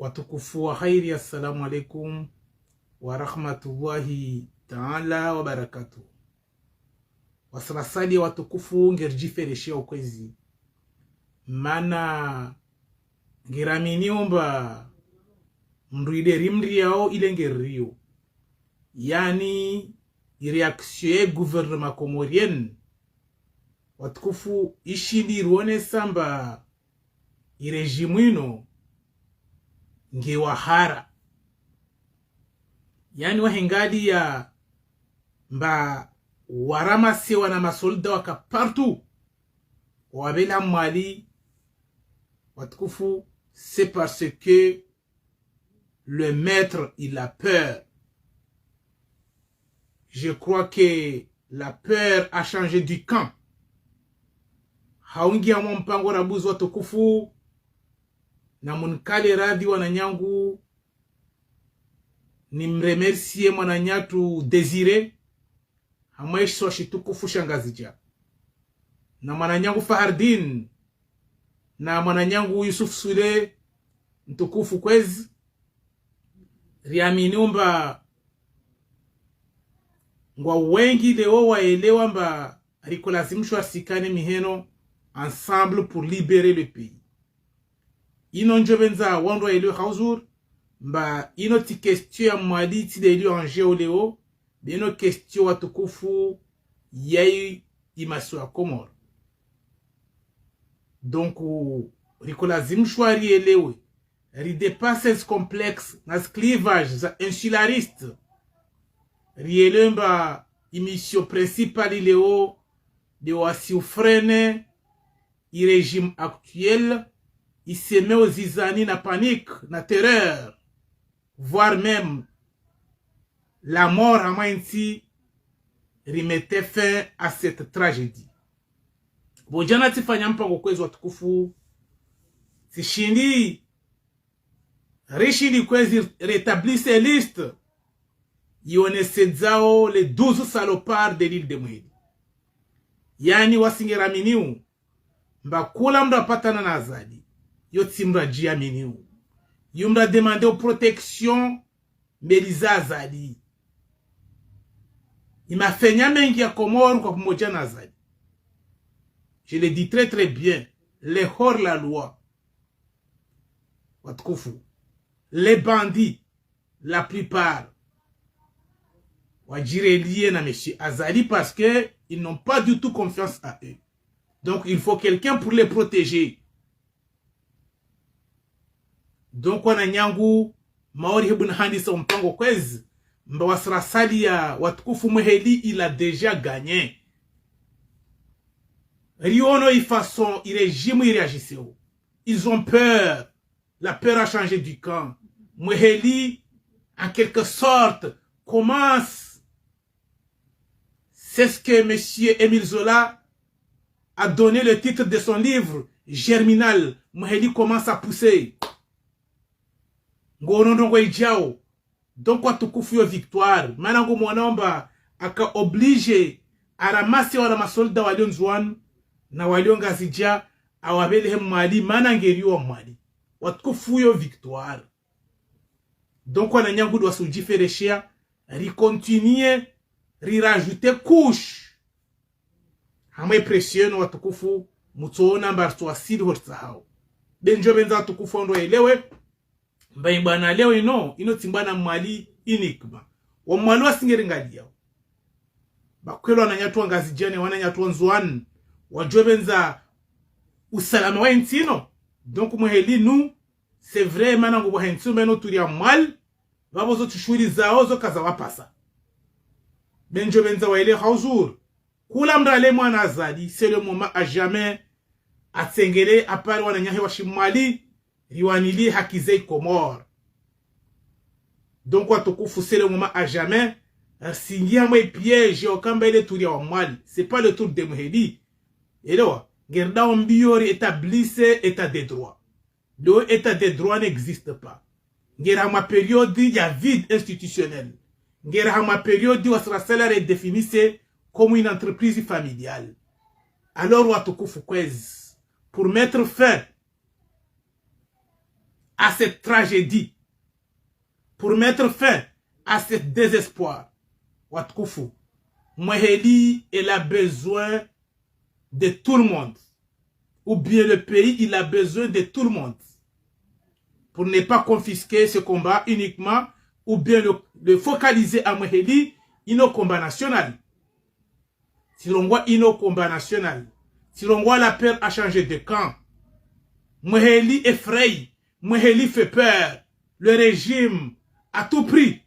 Watukufu wa khairi, assalamu alaikum wa rahmatullahi ta'ala wa barakatuh. Wasrasali watukufu ngerjifereshia ukwezi mana ngiraminiomba mruide rimri yao ile ngerio, yani reaction gouvernement comorien watukufu ishindi ruone samba irejimu ino ngewahara, yani wahengali ya mba waramasewa na masolda waka partout wabela mwali watukufu. C'est parce que le maître il a peur. Je crois que la peur a changé du camp. Haungia mpango rabuzu watukufu na munkale radhi wananyangu ni mremercie mwananyatu Desire hamwesho shitukufu shangazija na mwananyangu Fahardin na mwananyangu Yusuf Sule mtukufu kwezi riaminiumba ngwa wengi leo waelewa mba rikolazimishwa sikane miheno ensemble pour libérer le pays. Ino njobenza wando elio hauzur mba ino ti question ya mwali ti de elio anje leo bino question watukufu yai imasu ya Komoro. Donc rikolazimishwa rielewe ridepasse ce complexe na clivage za insulariste rielewe mba imission principale leo de wasiufrene i régime actuel. Il se met aux zizani na panique, na terreur, voire même la mort à Mainti remettait fin à cette tragédie. Bojana tifanya mpango kwezi watukufu sishindi rishindi kwezi rétablisse liste ionesedzao les 12 salopards de l'île de Mwedi, yani wasingeraminiu mbakula mda patana na azadi yo timra jia miniu yumra demander aux protection Meliza azali imafenya mengi ya Komoro kwa pamoja na azali. Je le dis très très bien, les hors la loi watukufu, les bandits la plupart wajire lié na monsieur Azali parce que ils n'ont pas du tout confiance à eux. Donc il faut quelqu'un pour les protéger. Donc wananyangu maori hebun handisa mpango kwezi mba wasrasali ya watukufu mweheli il a déjà gagné. Riono y façon il régime il réagissait. Ils ont peur. La peur a changé du camp. Mweheli en quelque sorte commence. C'est ce que monsieur Émile Zola a donné le titre de son livre Germinal. Mweheli commence à pousser. Ngorondongo ijao. Donc watukufu yo victoire. Manangu mwanomba aka oblige aramasi wala masolda walion zwan na walion gazija awabele hem mwali manangeri wa mwali. Watukufu yo victoire. Donc wananyangu doit se différencier, ricontinuer, rirajouter couche. Hamwe pression watukufu mutona mbartu asili hortsahao. Benjo benza watukufu ndo elewe. Mbaibana leo ino timbana mwali inikma. Wa mwali wasingeringali yao. Bakwelo wananyatu wangazijane wananyatu wanzuan. Wajobenza usalama wa intino. Donc mweheli nou. C'est vrai manangu wa hentu meno turia mwali. Wabozo tushuri zao zo kaza wapasa. Benjo benza wa ile hauzur. Kula mrale mwana azadi. C'est le moment à jamais. Atsengele apari wananyahe washimwali. Riwanili hakizei Komoro. Donc watukufu c'est le moment à jamais. Singia mwe piège okamba ile turia wa mwali. C'est pas le tour de Mweheli. Elewa. Gerda ombiori établisse état de droit. Le état de droit n'existe pas. Ngera ma période il y a vide institutionnel. Ngera ma période où sera salaire définissé comme une entreprise familiale. Alors watukufu kwezi pour mettre fin à cette tragédie, pour mettre fin à ce désespoir. Watkufu, Mweheli, il a besoin de tout le monde. Ou bien le pays, il a besoin de tout le monde. Pour ne pas confisquer ce combat uniquement, ou bien le focaliser à Mweheli, il y a un combat national. Si l'on voit un combat national, si l'on voit la peur a changé de camp, Mweheli effraie, Mweheli fait peur. Le régime a tout pris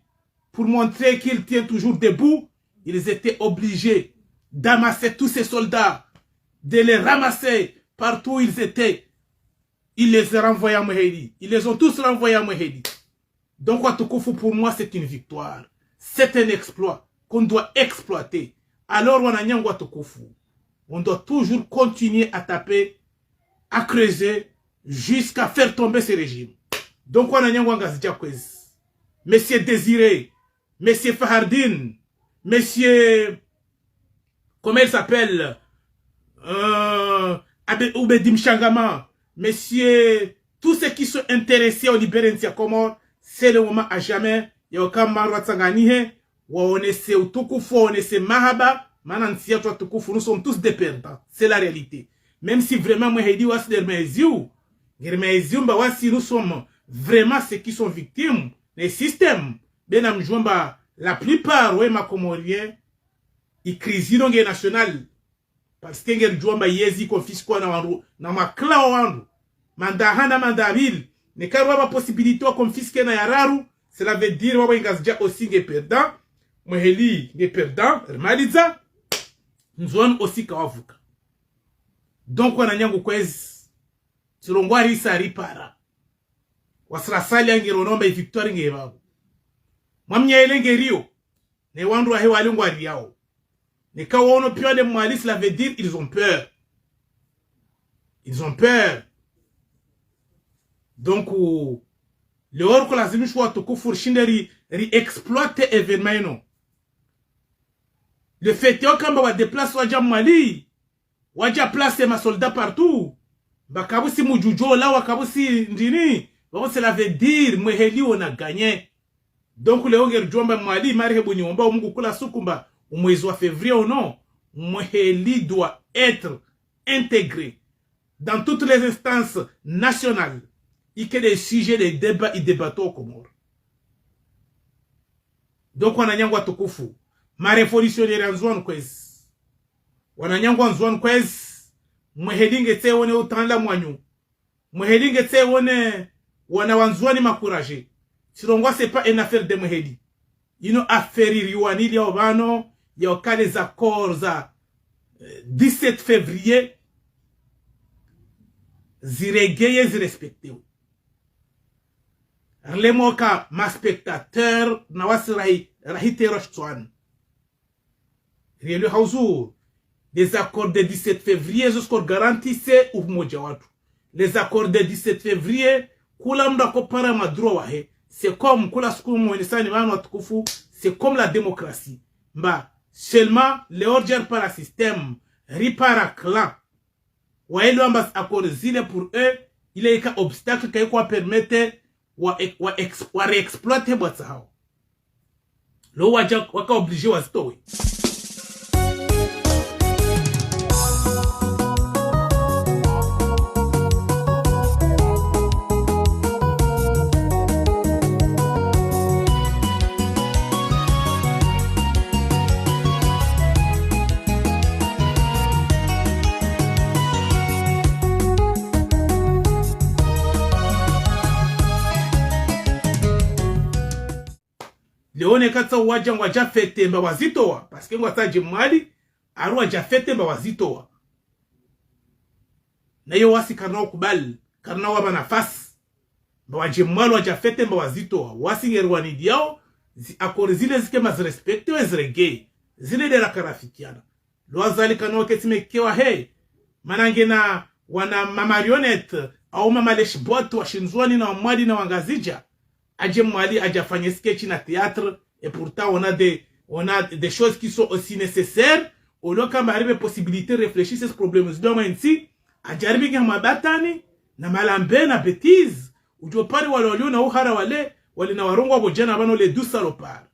pour montrer qu'il tient toujours debout. Ils étaient obligés d'amasser tous ces soldats, de les ramasser partout où ils étaient. Ils les ont renvoyés à Mweheli. Ils les ont tous renvoyés à Mweheli. Donc, Watukufu, pour moi, c'est une victoire. C'est un exploit qu'on doit exploiter. Alors, on doit toujours continuer à taper, à creuser, jusqu'à faire tomber ce régime. Donc, Monsieur Désiré, Monsieur Fahardine, Monsieur, comment il s'appelle, Oubedim Changama, Monsieur, tous ceux qui sont intéressés au Libérentia Comore, c'est le moment à jamais. Yoka Marwa Tsanganihe, Waonese Utukufu, Waonese Mahaba, Manansia Tukufu, nous sommes tous des perdants. C'est la réalité. Même si vraiment, moi, je dis, nous sommes vraiment ceux qui sont victimes des systèmes. La plupart, ouais, ma comorien, ils crient dans national. Parce que les gens yezi confisquent na ma clan wandu. Mandahana mandabil. Ne karwa ba possibilité de confisquer na yararu. Cela veut dire wa ingazja aussi des perdants. Mweheli des perdants. Maliza. Nzwan aussi kawavuka. Donc wana nyangu kwezi. Silongwa risa ripara. Wasrasali angironomba victoire ngebabu. Mwamnya elenge rio. Ne wandu wa hewa lingwa riao. Les Kawono peur de Mali, cela veut dire ils ont peur. Ils ont peur. Donc, le orque la zimi choua toko fourchine exploite événement. Le fait est que on déplace Wadja Mali, Wadja place ma soldat partout. Bakabusi Mujujo là, Wakabusi Ndini. Bon, cela veut dire Mweheli on a gagné. Donc, le Onger Djomba Mali, Marie Buniomba, Omukula Sukumba. Au mois de février ou non, Mweheli doit être intégré dans toutes les instances nationales et que les sujets de débat et débattent au Comore. Donc, on a nyangwa tukufu. Ma révolutionnaire en zone kwez. On a nyangwa en zone kwez. Mweheli ngete one autant la moignou. Mweheli ngete one wana wanzwani makouragé. Si l'on voit, c'est pas une affaire de Mweheli. Une affaire iriwani li obano. Il y a aucun des accords à 17 février. Zirégeye, zirespecté. Les moka, ma spectateur, nawasi rahite rochtuan. Rielu hauzour. Les accords de 17 février, jusqu'au garantissé ou mojawatu. Les accords de 17 février, kulamda kopara madrowahe. C'est comme, kula skulu mwenisani manu watukufu, c'est comme la démocratie. Mba, seulement, les ordres par le système, ripara clan. Waïlo ambas accords zile pour eux, il y a un obstacle qui va permettre wa réexploiter votre sao. Lo waka obligé wa story. Leone katsa waja fete mba wazitowa. Parce que mwata jimali, aru waja fete mba wazitowa. Na yo wasi karna wakubali, karna waba nafasi. Mba wajimali waja fete mba wazitowa. Wasi ngerwani diao, akori zile zike mazirespecte we zirege. Zile de la karafikiana. Lwa zali kano waketime kewa hey. Manange na wana mamarionette, au mamaleshbot wa shinzwani na wamwadi na wangazija. Adje Mwali a fait sketch na théâtre et pourtant on a des choses qui sont aussi nécessaires. Au lieu qu'on arrive possibilité de réfléchir sur ce problème. Donc ici, adjarbi nga mabatani na malambe na bêtise ujopari wale walio na uhara wale na warongwa bojana bano le 12 salopard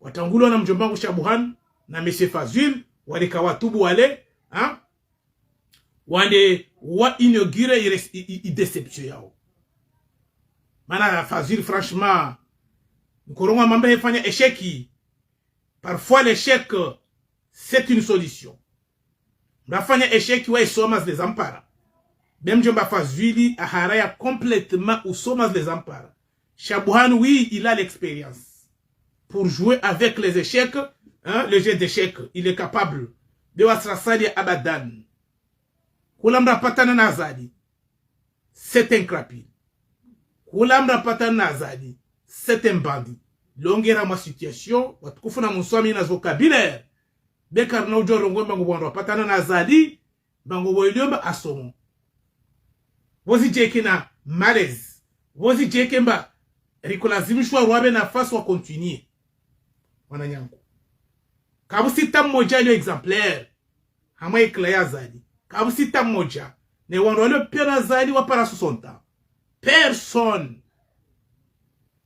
watangulwa na mjombangu Shabuhan na Monsieur Fazil wale kawatubu wale wande wa inaugure i deception yao mana Fazil franchement nkoronga mamba hefanya échec. Parfois l'échec c'est une solution. Mnafanya échec wa isomas les ampara. Même Jomba Fazili aharaya complètement ou somas les ampara. Shabuhan, oui, il a l'expérience. Pour jouer avec les échecs, le jeu d'échecs, il est capable. De wasrasali abadan. Kulamra patana nazadi. C'est un crapi. Kulamra patana nazadi. C'est un bandit. Longera ma situation, watukufuna muswami na vocabulaire. Bekar na ujo rongo mbango bwandwa patana nazadi, mbango boyomba asomo. Wozi jeke na malaise. Wozi jeke mba rikolazimishwa ruabe na fasi wa continuer. Wananyangu. Kabusita mmoja lio exemplaire. Hama eklaya zadi. Kabusita mmoja. Ne wandwa lio pena zadi wapara 60. Personne.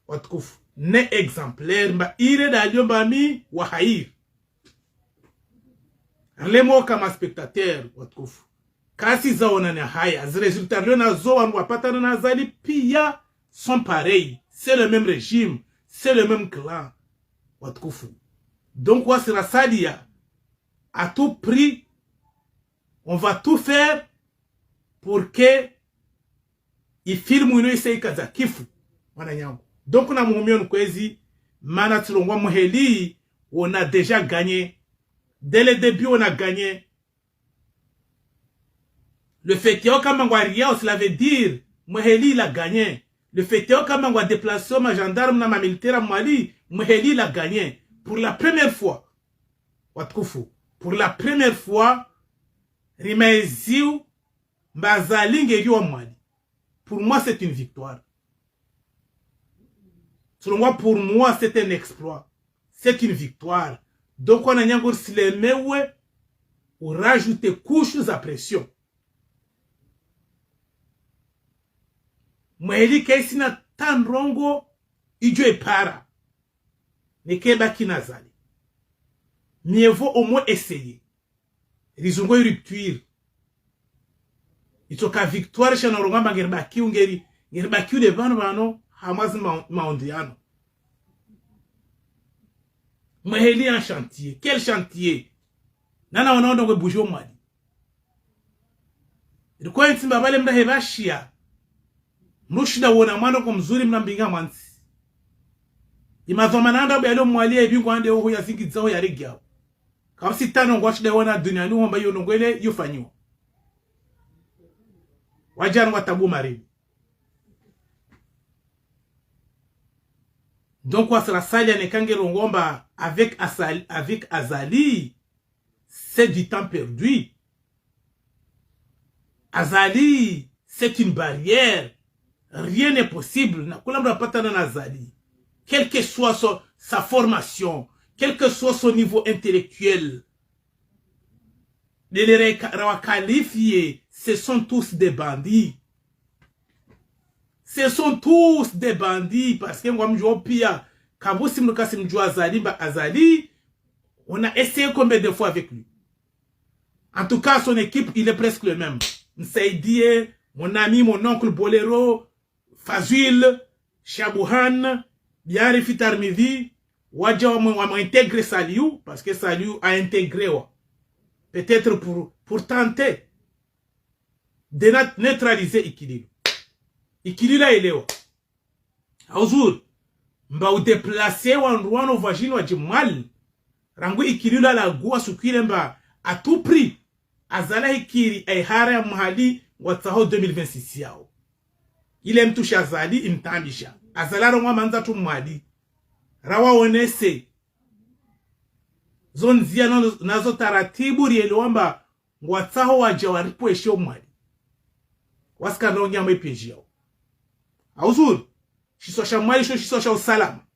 Watukufu. Ne exemplaire mba ire da lio mba mi wahair. Lemo kama spectateur watukufu. Kasi za onane haya. Zi resultat lio na zo wanu wapatana na zadi pia sont pareils. C'est le même régime. C'est le même clan. Watukufu. Donc, Wasirasadia, à tout prix, on va tout faire pour que il filme une essaye kaza kifu. Donc, on a mon kwezi, mana tulongwa muheli, on a déjà gagné. Dès le début, on a gagné. Le fait qu'il y a un cela veut dire, muheli, il a gagné. Le fait qu'il y a un déplacé ma gendarme, ma militaire à Mali, muheli, il a gagné. Pour la première fois, Watkufu, pour la première fois, Rimeziu Mbazaling Mali. Pour moi, c'est une victoire. Selon moi, pour moi, c'est un exploit. C'est une victoire. Donc, on a nyangour silemewe ou rajouter couches à pression. Mweli kaisina tanrongo ijo para. Nekeba kinazali. Mieux vaut au moins essayer. Rizungo rupture. Itoka victoire chez Norongamba ngerbaki ungeri. Ngerbaki de bano Hamas maondiano. Mweheli en chantier. Quel chantier? Nana wana ondongo bujo mwadi. Ilikuwa ntimba bale mda hebashia. Mnushida wona mwando kumzuri mnambinga mwansi. Imazomananda belo mwali ebingo ande ho ya zingizao ya regia. Kamsi tano ngwashida wona dunia nu homba yo ngwele yufanyo. Wajana watabu maribi. Donc Wasirasalia nekange rongomba avec Azali, c'est du temps perdu. Azali, c'est une barrière. Rien n'est possible. Nakulambra patana na Azali. Quelle que soit sa formation, quel que soit son niveau intellectuel, les qualifiés, ce sont tous des bandits. Ce sont tous des bandits parce que moi je pia kabusi mnukasi mjua Azali, on a essayé combien de fois avec lui. En tout cas son équipe il est presque le même. Msaidie, mon ami, mon oncle Bolero, Fazil, Shabuhan, Biari Fitarmivi, Wadja m'a intégré Saliou parce que Saliou a intégré peut-être pour tenter de neutraliser Ikililu. Ikilila elewa. Auzur. Mba ou déplacer wano vagine wa jimal. Rangu ikilila la gua sukile mba à tout prix. Azala ikiri aihara ya mahali watsaho 2026 yao. Ile mtusha Azali imtambisha. Azala rongwa manza tu mwadi. Rawa onese. Zonzia nazo taratibu rielewa mba watsaho wajawaripu esho mwadi. Waska nongia mwepeji yao. Hauzur, shisosha mwali shisosha usalama.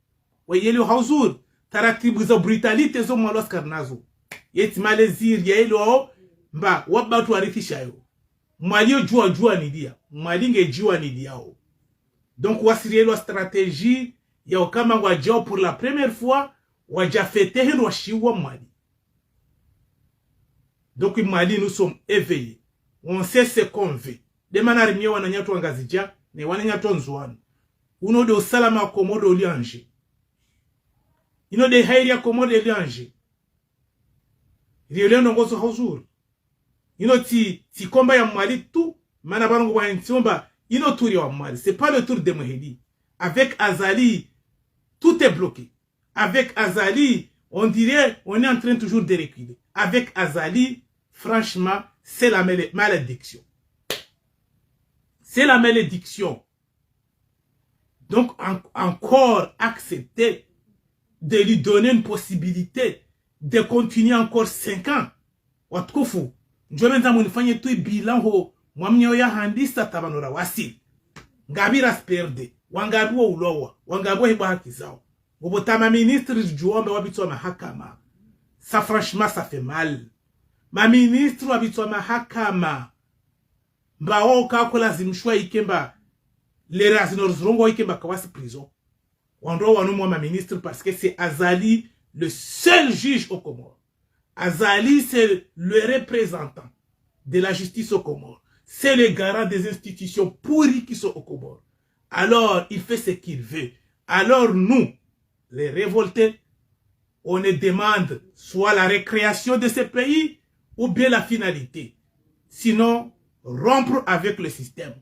Weyeli hauzur, taratibu za brutalite zo mwalo askarnazo. Yeti malezir ya ilo mba wabatu warithisha yo. Mwali yo jua nidia. Mwali nge jua nidia ho. Donc wasirie la stratégie ya okama wajao pour la première fois wajafete hin washiwa Mali. Donc Mali, nous sommes éveillés. On sait ce qu'on veut. De manari miye wananyatu angazija ne wananyatu nzuanu. Uno de salama komodo lianje. Ino de hairia komodo lianje. Rioleo nongozo hauzuri. Ino ti komba ya Mali tout. Mana bango wa ntiomba. Ino tour ya Mali. C'est pas le tour de Mohedi. Avec Azali, tout est bloqué. Avec Azali, on dirait, on est en train toujours de reculer. Avec Azali, franchement, c'est la malédiction. C'est la malédiction. Donc, encore accepter de lui donner une possibilité de continuer encore 5 ans. Watkufu. Njwe menza munifanye tu bilan ho. Mwamnyo ya handisa tabanora wasi. Ngabira sperde. Wangabuwa ulowa. Wangabuwa hiba haki zao. Wobotama ministre juombe wabitwa mahakama. Ça franchement ça fait mal. Ma ministre wabitwa mahakama. Mba oka kola zimshwa ikemba. Les razinor ikemba kawasi prison. Wando wanomwa ma ministre parce que c'est Azali le seul juge au Comores. Azali c'est le représentant de la justice au Comores. C'est le garant des institutions pourries qui sont au Comores. Alors il fait ce qu'il veut. Alors nous, les révoltés, on ne demande soit la récréation de ce pays ou bien la finalité. Sinon, rompre avec le système.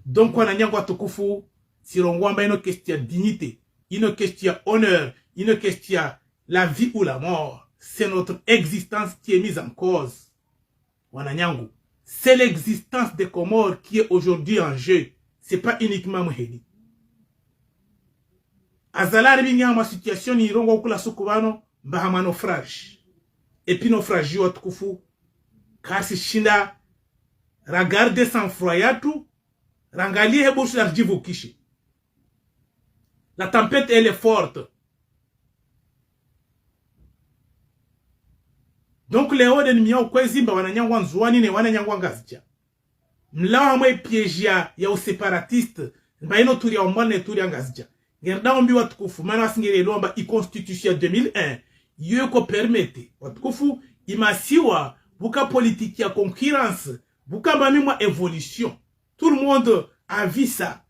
Donc, on a nyangwa tukufu, si l'on voit une question de dignité, une question d'honneur, une question la vie ou la mort, c'est notre existence qui est mise en cause. C'est l'existence des Comores qui est aujourd'hui en jeu. C'est pas uniquement Mohedi. Azala binga ma situation ni rongo kula sukubano mbahama naufrage. Et puis naufrage yo tukufu kasi shinda regarde sans froyatu rangalie hebushu la jivu kishi. La tempête elle est forte. Donc les hauts d'ennemis au kwezimba wananyangwa nzuani ne wananyangwa ngazija. Mlawa mwe piège ya séparatiste mbaino turi ya omwane turi ya ngazija. Gerda ombi watukufu mana wasingere lomba i constitution 2001 yeko permete watukufu imasiwa buka politique ya concurrence buka mamimwa évolution. Tout le monde a vu ça.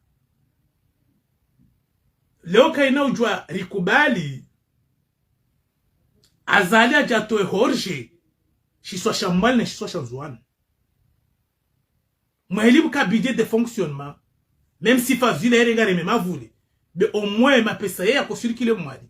Leo kaina ujua rikubali Azali ajatoe horje shiswa shambali na shiswa shanzuana. Mwelibu ka budget de fonctionnement même si fazile erengare mema vule mais au moins ma pesa ya kosirikile mwali.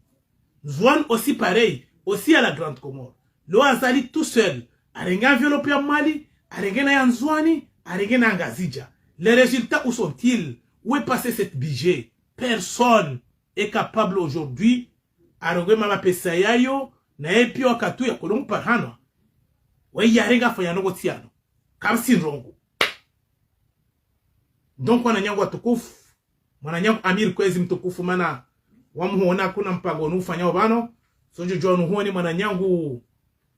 Zouane aussi pareil, aussi à la Grande Comore. Lo Azali tout seul, arenga enveloppe ya Mali, arenga na yanzwani, arenga na ngazija. Les résultats où sont-ils? Où est passé cette budget? Personne est capable aujourd'hui arenga mama pesa yayo na epi wakatu ya kolongu parhano. We yarenga fanya nogo tiano. Kamsi nrongo. Donc wananyangwa tukufu. Mwananyangu Amir kwezi mtukufu mana wamuona kuna mpango nufanya wabano. Sonjo jonu huoni mwananyangu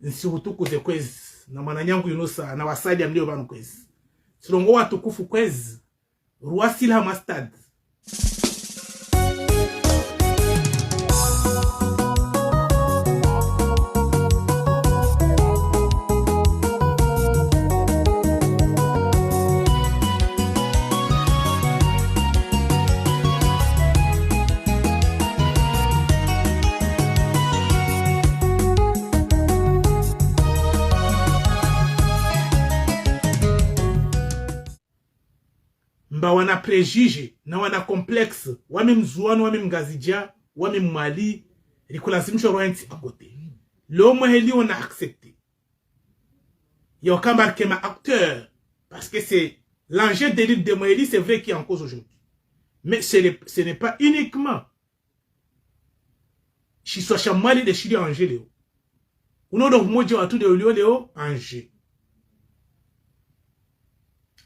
nsihutuku ze kwezi. Na mwananyangu Yunusa na wasadi amlio bano kwezi. Silongo watukufu kwezi. Ruasila mastad. Mba wana préjugé, na wana complexe, wame mzuano, wame mgazija, wame mwali, rikulazimisho roenti akote. Leo Mohedi on a accepté. Yo kamba kema acteur, parce que c'est l'enjeu de l'île de Mohedi, c'est vrai qu'il est en cause aujourd'hui. Mais ce n'est pas uniquement Chiswa Chamali de Chili enjeu leo. Uno do moja watu de olio leo enjeu.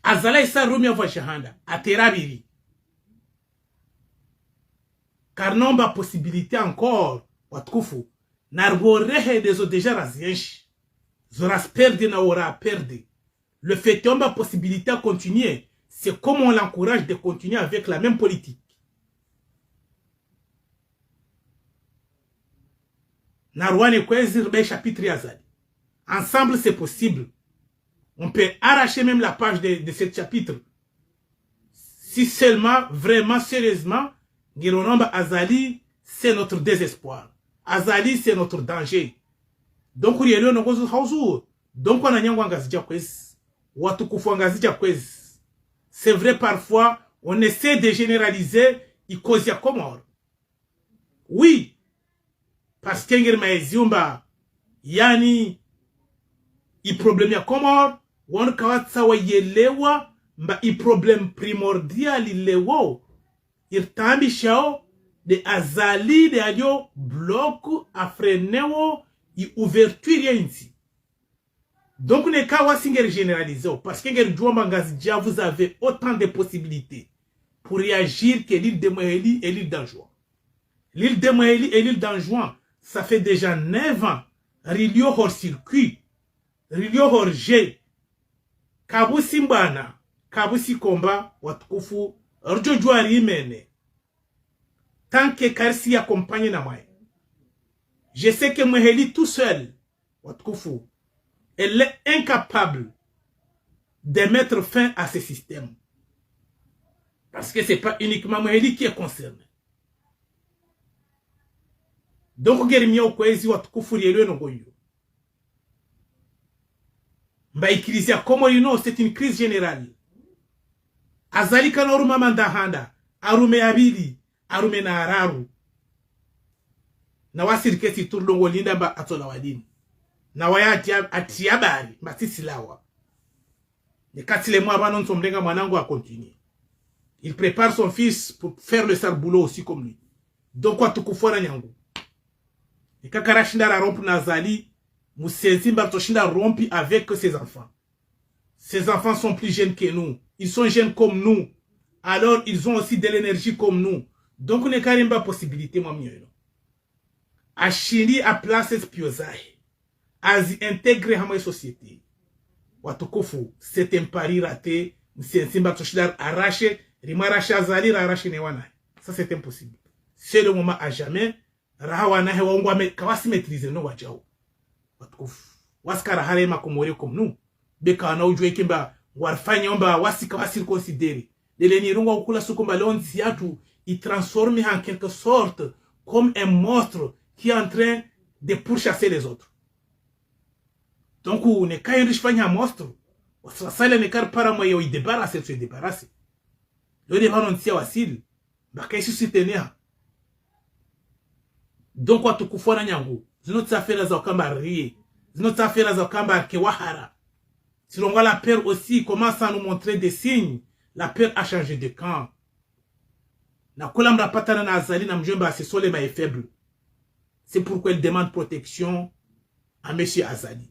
Azala isa rumi ya shahanda aterabiri car nomba possibilité encore watukufu narborehe dezo deja razienshi zoras perde na ora perde le fait tomba possibilité à continuer c'est comme on l'encourage de continuer avec la même politique. Narwane Kwezir Be chapitre Yazali. Ensemble, c'est possible. On peut arracher même la page de ce chapitre. Si seulement, vraiment, sérieusement, Gironomba Azali, c'est notre désespoir. Azali, c'est notre danger. Donc, on a nyangwangazi kwezi. Watu kufuangazi kwezi. C'est vrai, parfois, on essaie de généraliser Ikosia Komor. Oui, parce que ngir maeziumba, yani, i problème ya Komor, wan kawatsa wa yelewa, mba i problème primordial ilewo, irtambi shao, de azali de adio bloc afrenewo, i ouverture yenzi. Donc, ne kawa singer généralisé, parce que ngir juamba ngazidja, vous avez autant de possibilités pour réagir que l'île de Moheli et l'île d'Anjouan. L'île de Moheli et l'île d'Anjouan, ça fait déjà 9 ans. Rilio hors circuit, Rilio hors G, Kabusi Mbana, Kabusi Komba, Watukufu, Rjojua Rimene. Tant que Karsi accompagne na moi. Je sais que Moheli tout seul, Watukufu, elle est incapable de mettre fin à ce système. Parce que ce n'est pas uniquement Moheli qui est concerné. Donc, Gerimia Okwezi Watukufu Rielwe Nongoyo. Mba crise ya Komor, c'est une crise générale. Azali kanoru mamanda handa, arume abili, arume na araru. Na wasiriketi turlongo linda mba atola wadini. Na waya atiabari, mba tisilawa. Nekatile mwa banon somlenga mwanangu a continuer. Il prépare son fils pour faire le sale boulot aussi comme lui. Donc, Watukufu na nyangu. Et quand Karashinda rompu Nazali, Moussézimba Toshinda rompu avec ses enfants. Ses enfants sont plus jeunes que nous. Ils sont jeunes comme nous. Alors, ils ont aussi de l'énergie comme nous. Donc, on n'est quand même pas possibilité, moi, mieux. Achili a place Spiozai. Azi intègre à ma société. Watukufu, c'est un pari raté. Moussézimba Toshinda arraché. Rimaraché Azali, arraché Newana. Ça, c'est impossible. C'est le moment à jamais. Rahawana hewa ungwame kawasi maîtriser no wajao. Watukufu. Waskara harema komore comme nous. Beka na ujue kimba warfanya omba wasi kawasi considérer. Les nirunga ukula sukomba lonzi yatu il transforme en quelque sorte comme un monstre qui est en train de pourchasser les autres. Donc on ne kaya rishfanya monstre. Wasasale ne kar para moyo il débarrasser se débarrasser. Le débat non tia wasil. Baka isu soutenir. Donc, Watukufu na nyangu, zino affaires za okamba rie, zino affaires za okamba kewahara. Si l'on voit la peur aussi commence à nous montrer des signes, la peur a changé de camp. Na kolambra patana na Azali na mjomba se sole ma est faible. C'est pourquoi elle demande protection à monsieur Azali.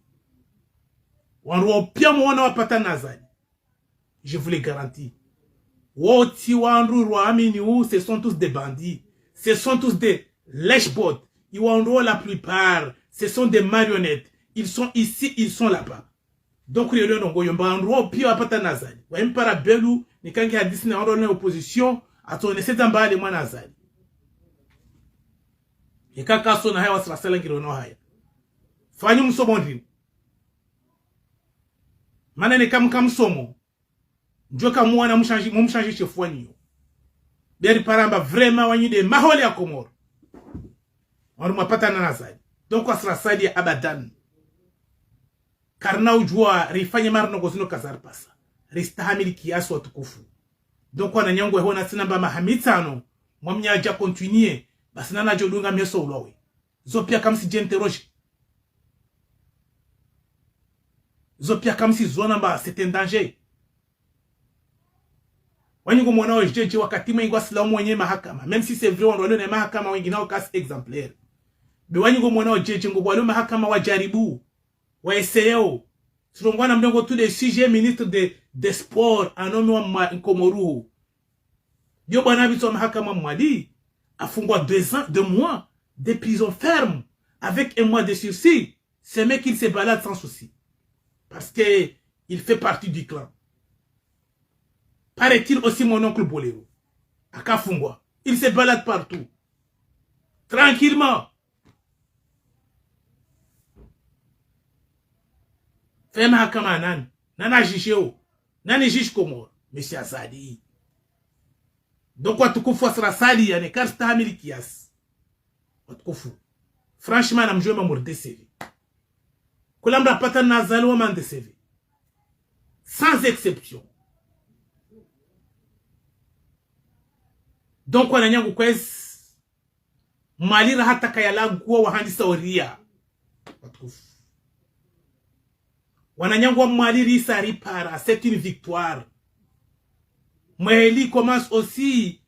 Wanro pia mwana wa patana Azali. Je vous le garantis. Woti wanru roamini ou ce sont tous des bandits. Ce sont tous des lèche-bottes, ils ont la plupart, ce sont des marionnettes. Ils sont ici, ils sont là-bas. Donc, il y a un endroit où apata Nazali. Ou même para Belou, ni kangi a dit en opposition, à ton essai d'emballer les mois Nazali. Et quand on a un sala qui rono haya. Fanyu msobondrin. Manene kam somo. Njoka mwana mumshanji chefuanyo. Beri paramba vraiment wanyu de maholi ya Komoro. On ne m'a pas tant nazali. Donc, on sera sali abadan. Karna ujua, rifanye marno gozino kazar pasa. Ristahamili kiasi Watukufu. Donc, on a nyango hona sinamba mahamitano. Mwamnya aja continuer. Basi nana jodunga myeso ulowe. Zopia kamsi jente roji. Zopia kamsi zonamba, c'est un danger. Wanyigo mwana ojeje wakati mwengi wasilamu mwenye mahakama. Même si c'est vrai, on doit mahakama wengi nao kasi exemplaire. Bewanyigo mwana ojeje ngobwalo mahakama wajaribu. Wa essayeo. Surongwana mdongo tous les sujets ministre de sport anomi wa Nkomoru. Dio bwana biso mahakama mwadi afungwa 2 mois de prison ferme avec 1 mois de sursis. Ce mec il se balade sans souci. Parce que il fait partie du clan. Paraît-il aussi mon oncle Bolero. À Kafungwa. Il se balade partout. Tranquillement. Fema hakama nani. Nana jisheo. Nani jish Komoro. Monsieur Azali. Donc watukufu asra sali yani karsta hamili kiasi. Watukufu. Franchement namjue mamour décédé. Kulambra pata nazali wa man décédé. Sans exception. Donc wananyangu kwezi malira hata kayala guwa wahandisa oria. Watukufu. Wananyangu wa maliri isa ripara. C'est une victoire. Mweli commence aussi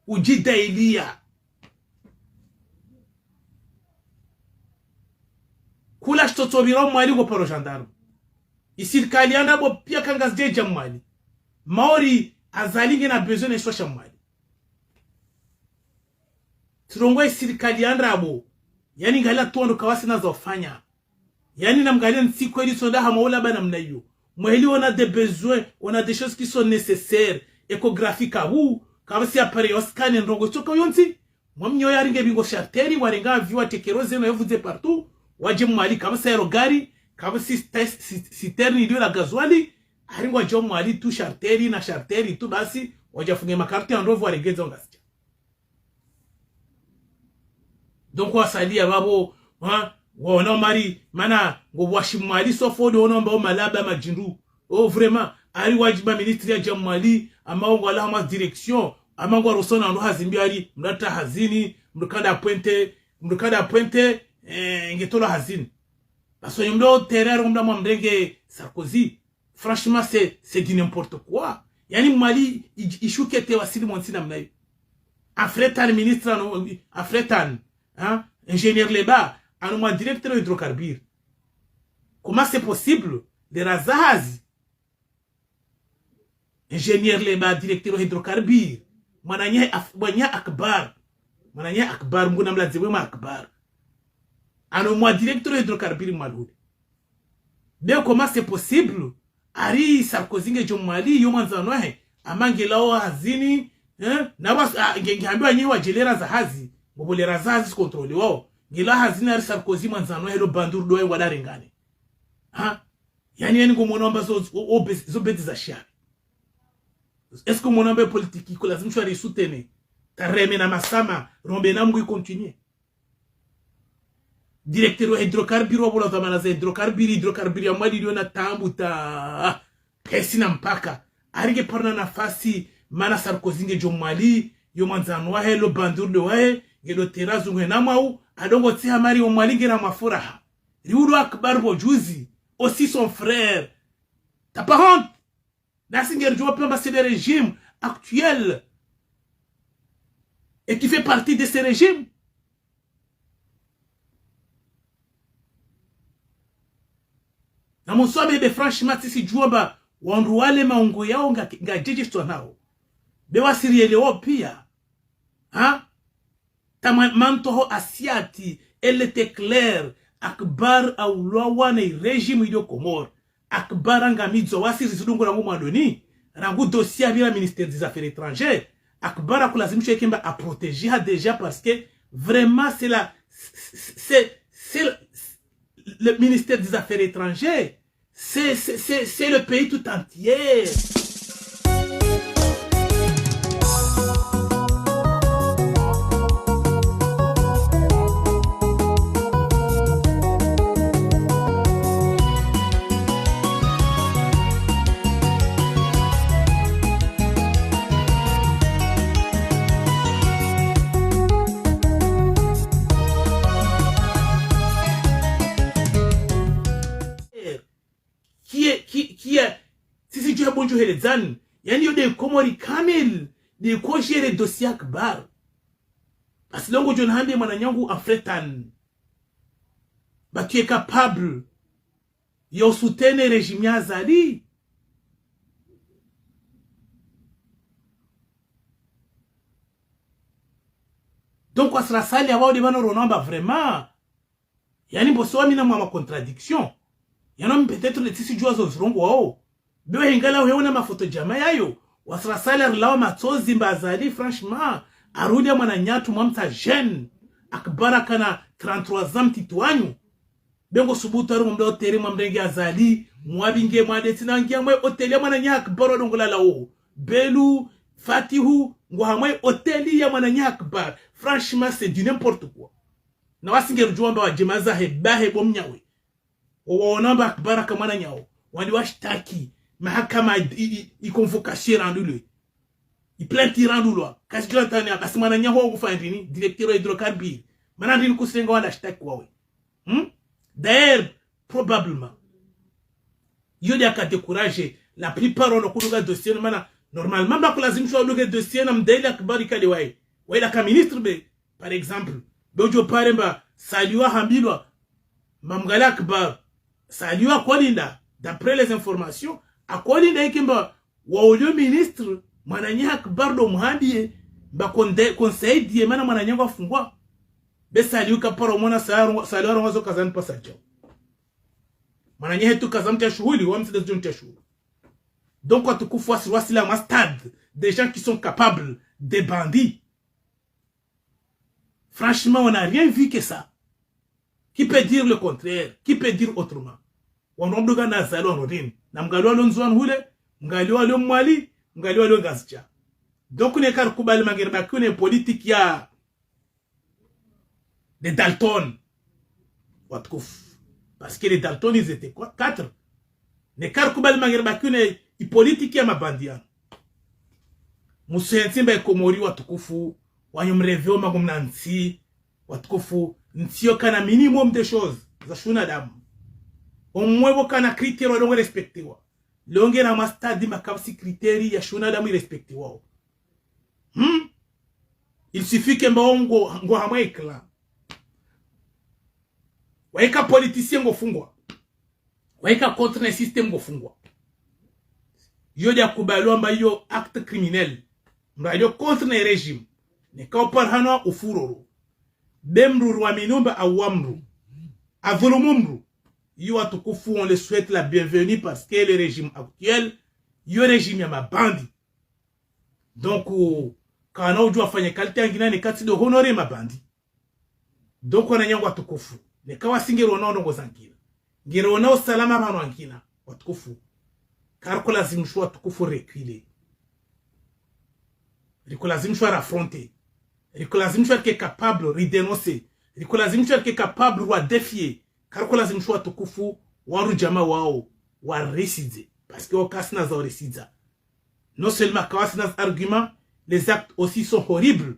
ujida ilia. Kula shtosobiro mwali go paro gendarme. Isil kalianda bo pia kangas jeja mwali. Maori azalinge na besoin de sosha mwali. Turongo isil kalianda abo. Yani ngala tuondo kawasi na zofanya. Yani namgalia nsiku eli sonda hamaola ba namna hiyo. Mweli on a des besoins, on a des choses qui sont nécessaires. Échographique à vous, quand c'est appareil au scan et rongo toko yonti. Moi mnyo ya ringe bingo charteri, warenga viwa tekeroze no yavuze partout. Waje mwali kama sa aerogari, kama si terni dio la gasoili, aringo waje mwali tu charteri na charteri tu basi, waje funge makarti androvu warengeza ngasicha. Donc wasali ababo, wana mari mana ngo washimwali sofo do nomba o malaba majindu o vraiment ari wajiba ministre ya jamwali ama ngo ala ma direction ama ngo rosona ndo hazimbi ari mdata hazini mdukada pointe ngetola hazini parce que mdo terreur mda mwamdenge Sarkozy franchement c'est du n'importe quoi yani mwali ishukete wasili monsina mnayo afretan ministre afretan ingénieur Leba anuma directeur hydrocarbures. Comment c'est possible? Les Razahazi. Ingénieur Leba, directeur hydrocarbures. Mananya akbar. Mananya akbar. Mguna mlaziwema akbar. Anuma directeur hydrocarbures maloude. Mais comment c'est possible? Ari Sarkozy nge jomali yomanzanohe. Amangelao hazini. Nawas ngeambiwa nyewa jelera zahazi. Mbolera zahazi kontroli wao. Ngila hazina Sarkozy manzano helo bandur doe wadarengane. Yani ngomonomba zo beti za shari. Est-ce que monomba politique ko lazim chwari soutenir? Tareme na masama rombe na mgu continue. Directeur hydrocarbures wabula zamana za hydrocarbures ya mwadi dio na tambuta. Kesi na mpaka. Arige parna nafasi mana Sarkozy nge jomali yo manzano helo bandur doe ngelo terazu ngena mau adongo tia mari o mwalingira mafuraha riudu akbar bojuzi aussi son frère t'as pas honte Nassinger Diop c'est le régime actuel et qui fait partie de ce régime na monsobe be franchement si Diop wanruale maungo yao ngajeje stonao be wasiriele opia Tamantoho asiati, elle était claire. Akbar aulawane régime idio Komoro. Akbar angamidzo wasi rizudungu rangu mwadoni. Rangu dossier avira ministère des Affaires étrangères. Akbar akulazimisha kemba a protéger déjà parce que vraiment c'est le ministère des Affaires étrangères. C'est le pays tout entier. Sisi jua bonjo helezan yani yo de Komori kamil de ko gérer dossier akbar asilongo John Hambe mananyangu afretan ba tu es capable yo soutenir régime ya Azali donc asra sali awa de bano ronamba vraiment yani boso mina mwa contradiction. Peut-être les tissus joueurs au frongo. Bewe hingala uheuna mafoto jama yayo. Wasra salaire lao matozi mbazali franchement. Arulia mwana nyatu mwamta jeune. Akbara kana 33 ans tituanyu. Bengo subutu aru mwamda oteri mwamdenge azali. Mwabinge mwadetina ngia mwe oteli ya mwana nyak baro dongola lao. Belu, Fatihu, mwe oteli ya mwana nyak bar. Franchement c'est du n'importe quoi. Na wasinge rujuamba wa jemaza hebahe bomnyawe. Waonamba akbara kamana nyao. Wani washtaki. Mahakama i-convocation rendu-le. I-plainte rendu-le. Kasi kila tani akasi mwana nyaho kufandini. Directeur hydrocarbure. Manandini kusenga wala shtaki wawe. D'ailleurs, probablement. Yodi aka décourager. La plupart on a kuluga dossier. Normalement, bako lazimishwa uluga dossier na mdaili akbari kali wae. Wae ka ministre be. Par exemple. Beojo paremba. Saliwa hambilwa. Mamgala akbar. Saliwa kwalinda. D'après les informations. Akolinda ikimba. Waolio ministre. Mwananya akbar do muhambie. Ba conseil diye mana mwananya kwa fungwa. Be saliwa kaparo mwana saliwa rongwazo kazani pasa chao. Mwananya hetu kazamtia shuhuli. Wamsida ziontia shuhuli. Donc, quand tu vois sur un stade, des gens qui sont capables, des bandits. Franchement, on n'a rien vu que ça. Qui peut dire le contraire? Qui peut dire autrement? On a besoin d'un salon, on a dit, Namgalo Lonzouan Hule, Mgalio Alon Mali, Mgalio Alon Gazja. Donc, on est car Koubal Magerba, on est politique, il y a des Dalton. Parce que les Dalton, ils étaient quoi? 4. Les car Koubal Magerba, on est politique ya mabandiano. Musentimba ikomori watukufu, wanyumreveo magumnansi, watukufu, ntio kana minimum de choses, za shuna damu. Omwebo kana kriteri wadongo respektiwa. Longe na mastadi makabsi kriteri ya shuna damu irespektiwa. Il suffit que ngo hamwe ikla. Waika politicien ngo fungwa. Waika contre un système ngo fungwa. Yodi akubaliwa mba yo acte criminel. Mba yo contre ne régime. Ne kaupar hano ufuroro. Bemru wa minumba awamru. Avulumumru. Yo atukufu, on le souhaite la bienvenue parce que le régime actuel, yo régime ya mabandi. Donc, kana ujua fanya kalite angina ne kati de honorer mabandi. Donc, wana nyangu atukufu. Ne kawa singero na onongo zankina. Ngero na usalama hano angina. Watukufu. Car que lazimishwa tukufu reculer. Riko lazimishwa affronter. Riko lazimishwa qui est capable de dénoncer. Riko lazimishwa qui est capable de défier. Car que lazimishwa tukufu waru jama wao wa récider. Parce que okasina za récider. Non seulement kawasina arguments, les actes aussi sont horribles.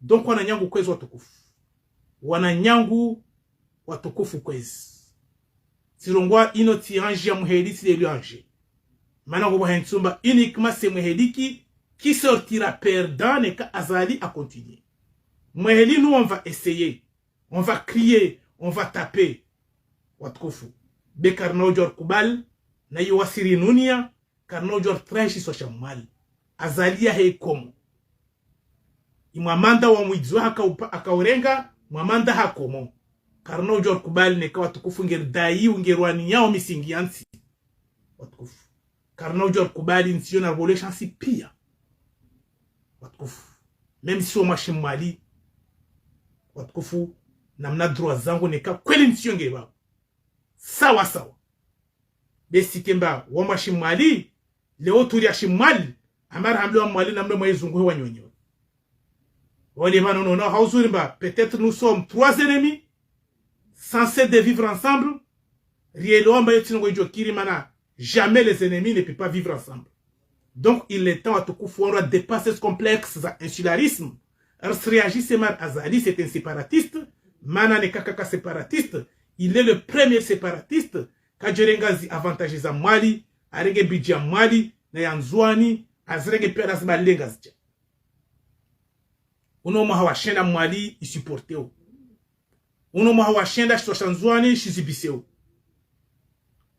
Donc wananyangu kwezi watukufu. Wananyangu watukufu kwezi. Sirongwa ino tiranji ya muhedisi de luange. Maintenant, uniquement c'est Mouheliki qui sortira perdant et Azali a continuer. Mouheli, nous, on va essayer. On va crier. On va taper. Watkofu. Be karno jor kubal. Na yuwasiri nunia. Karno jor trenchi so shamal. Azali ya hei komo. Imwamanda wa muidzu haka urenga. Mwamanda hakomo. Karno jor kubal neka watkofu ngerdai ungerwani yao misingi yansi. Watkofu. Karna ujor kubali nsiyo na revolution si pia. Watukufu. Même si on marche Mali. Watukufu. Namna droit zangu neka kweli nsiyo ngeba. Sawa sawa. Besi kemba wa marche Mali. Leo turi ya Mali. Amara hamle wa Mali namle mwa izungu wa nyonyo. Wale vano no hauzurimba. Peut-être nous sommes 3 ennemis. Censés de vivre ensemble. Rielo amba yotingo ijokiri mana. Jamais les ennemis ne peuvent pas vivre ensemble. Donc, il est temps à tout on doit dépasser ce complexe insularisme. Réagissez mal Azali, c'est un séparatiste. Mana ne kakaka séparatiste. Il est le premier séparatiste. Kajerengazi avantage za Mali, arenge bidja Mali, na yanzwani, azrenge peras malengazja. Uno mahawashenda Mali, isupporteo. Uno mahawashenda shoshanzwani, shizibiseo.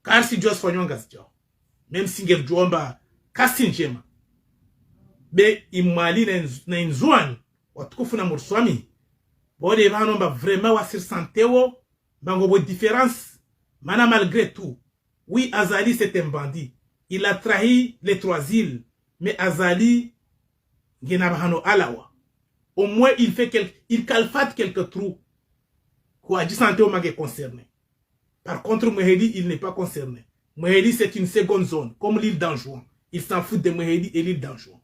Car si Dieu soigne même si ngel jomba kasi njema be imali na inzwani watukufu na murswami bode vano ba vraiment wasir santewo bango bo différence mana malgré tout oui Azali c'est un bandit il a trahi les 3 îles, mais Azali, Genabahano Alawa. Au moins, il calfate quelques trous. Quoi, dit santé au est concerné. Par contre, Mouhedi, il n'est pas concerné. Mouhedi, c'est une seconde zone, comme l'île d'Anjouan. Il s'en fout de Mouhedi et l'île d'Anjouan.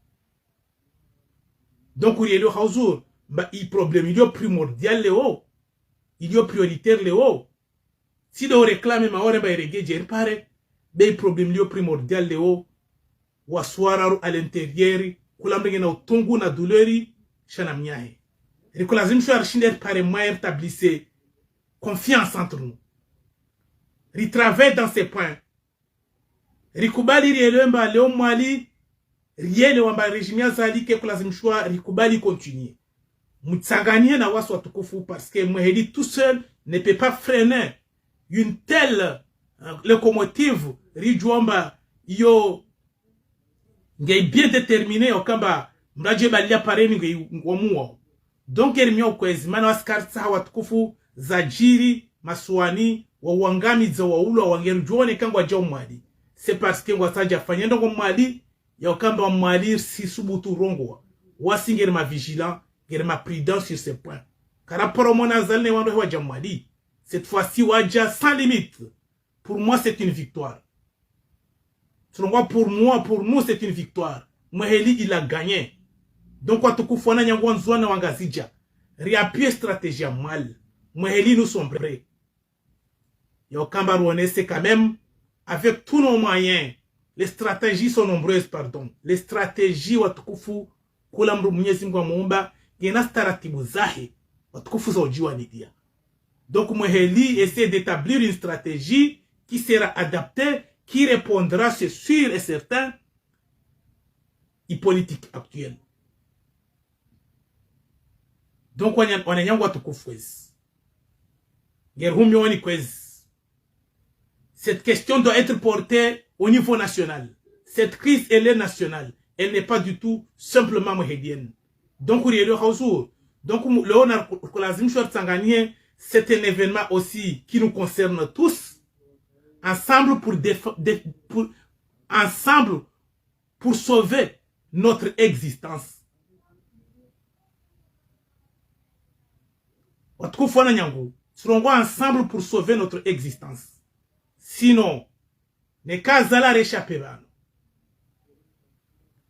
Donc, il y a le Haouzou, il problème, il y a primordial, Léo. Il y a prioritaire, Léo. Si l'on réclame, ma hora, il y a pare, il problème, il y a primordial, Léo. Ou à l'intérieur, koulambe na utungu na douleur, chana miahe. Rikolazim chou archinder pare moi établissez confiance entre nous. Ritravaille dans ces points. Rikubali rielemba leo mwali riele wamba rejimia zali ke kulazim chou rikubali continuer. Mutsanganie na wasu watukufu parce que Mouhedi tout seul ne peut pas freiner une telle locomotive rijuamba yo ngay bien déterminé okamba mraje balia pareni ngay ngomuo. Donc erimia ukwezi mana waskartsa watukufu zajiri maswani wa wangami za waulo wangerujuone kangwa jao mwali. C'est parce que wasaja fanyendo kwa mwali ya okamba mwali si subutu rongo wasingeri ma vigilant ngeri ma prudent sur ces points. Karaporo mona zalne wando wa jamwali. Cette fois-ci waja sans limite. Pour moi c'est une victoire. Pour nous, c'est une victoire. Mouhedi, il a gagné. Donc, quand tu fais un zone wangazija, réappuyer stratégie mal. Mouhedi, nous sommes prêts. Yokamba Rouane, c'est quand même, avec tous nos moyens, les stratégies sont nombreuses, pardon. Les stratégies, watukufu, kulamru mwenyezi mwa muumba, gena staratibu zahe, watukufu za ujiwa nidia. Donc, Mouhedi essaie d'établir une stratégie qui sera adaptée, qui répondra, c'est sûr et certain, aux politiques actuelles. Donc, on a yangwa tukufuezi. Gerhumi wani kwezi. Cette question doit être portée au niveau national. Cette crise, elle est nationale. Elle n'est pas du tout simplement mouhédienne. Donc, c'est un événement aussi qui nous concerne tous. Ensemble pour sauver notre existence. Serons ensemble pour sauver notre existence. Sinon, ne kazala réchappé bano.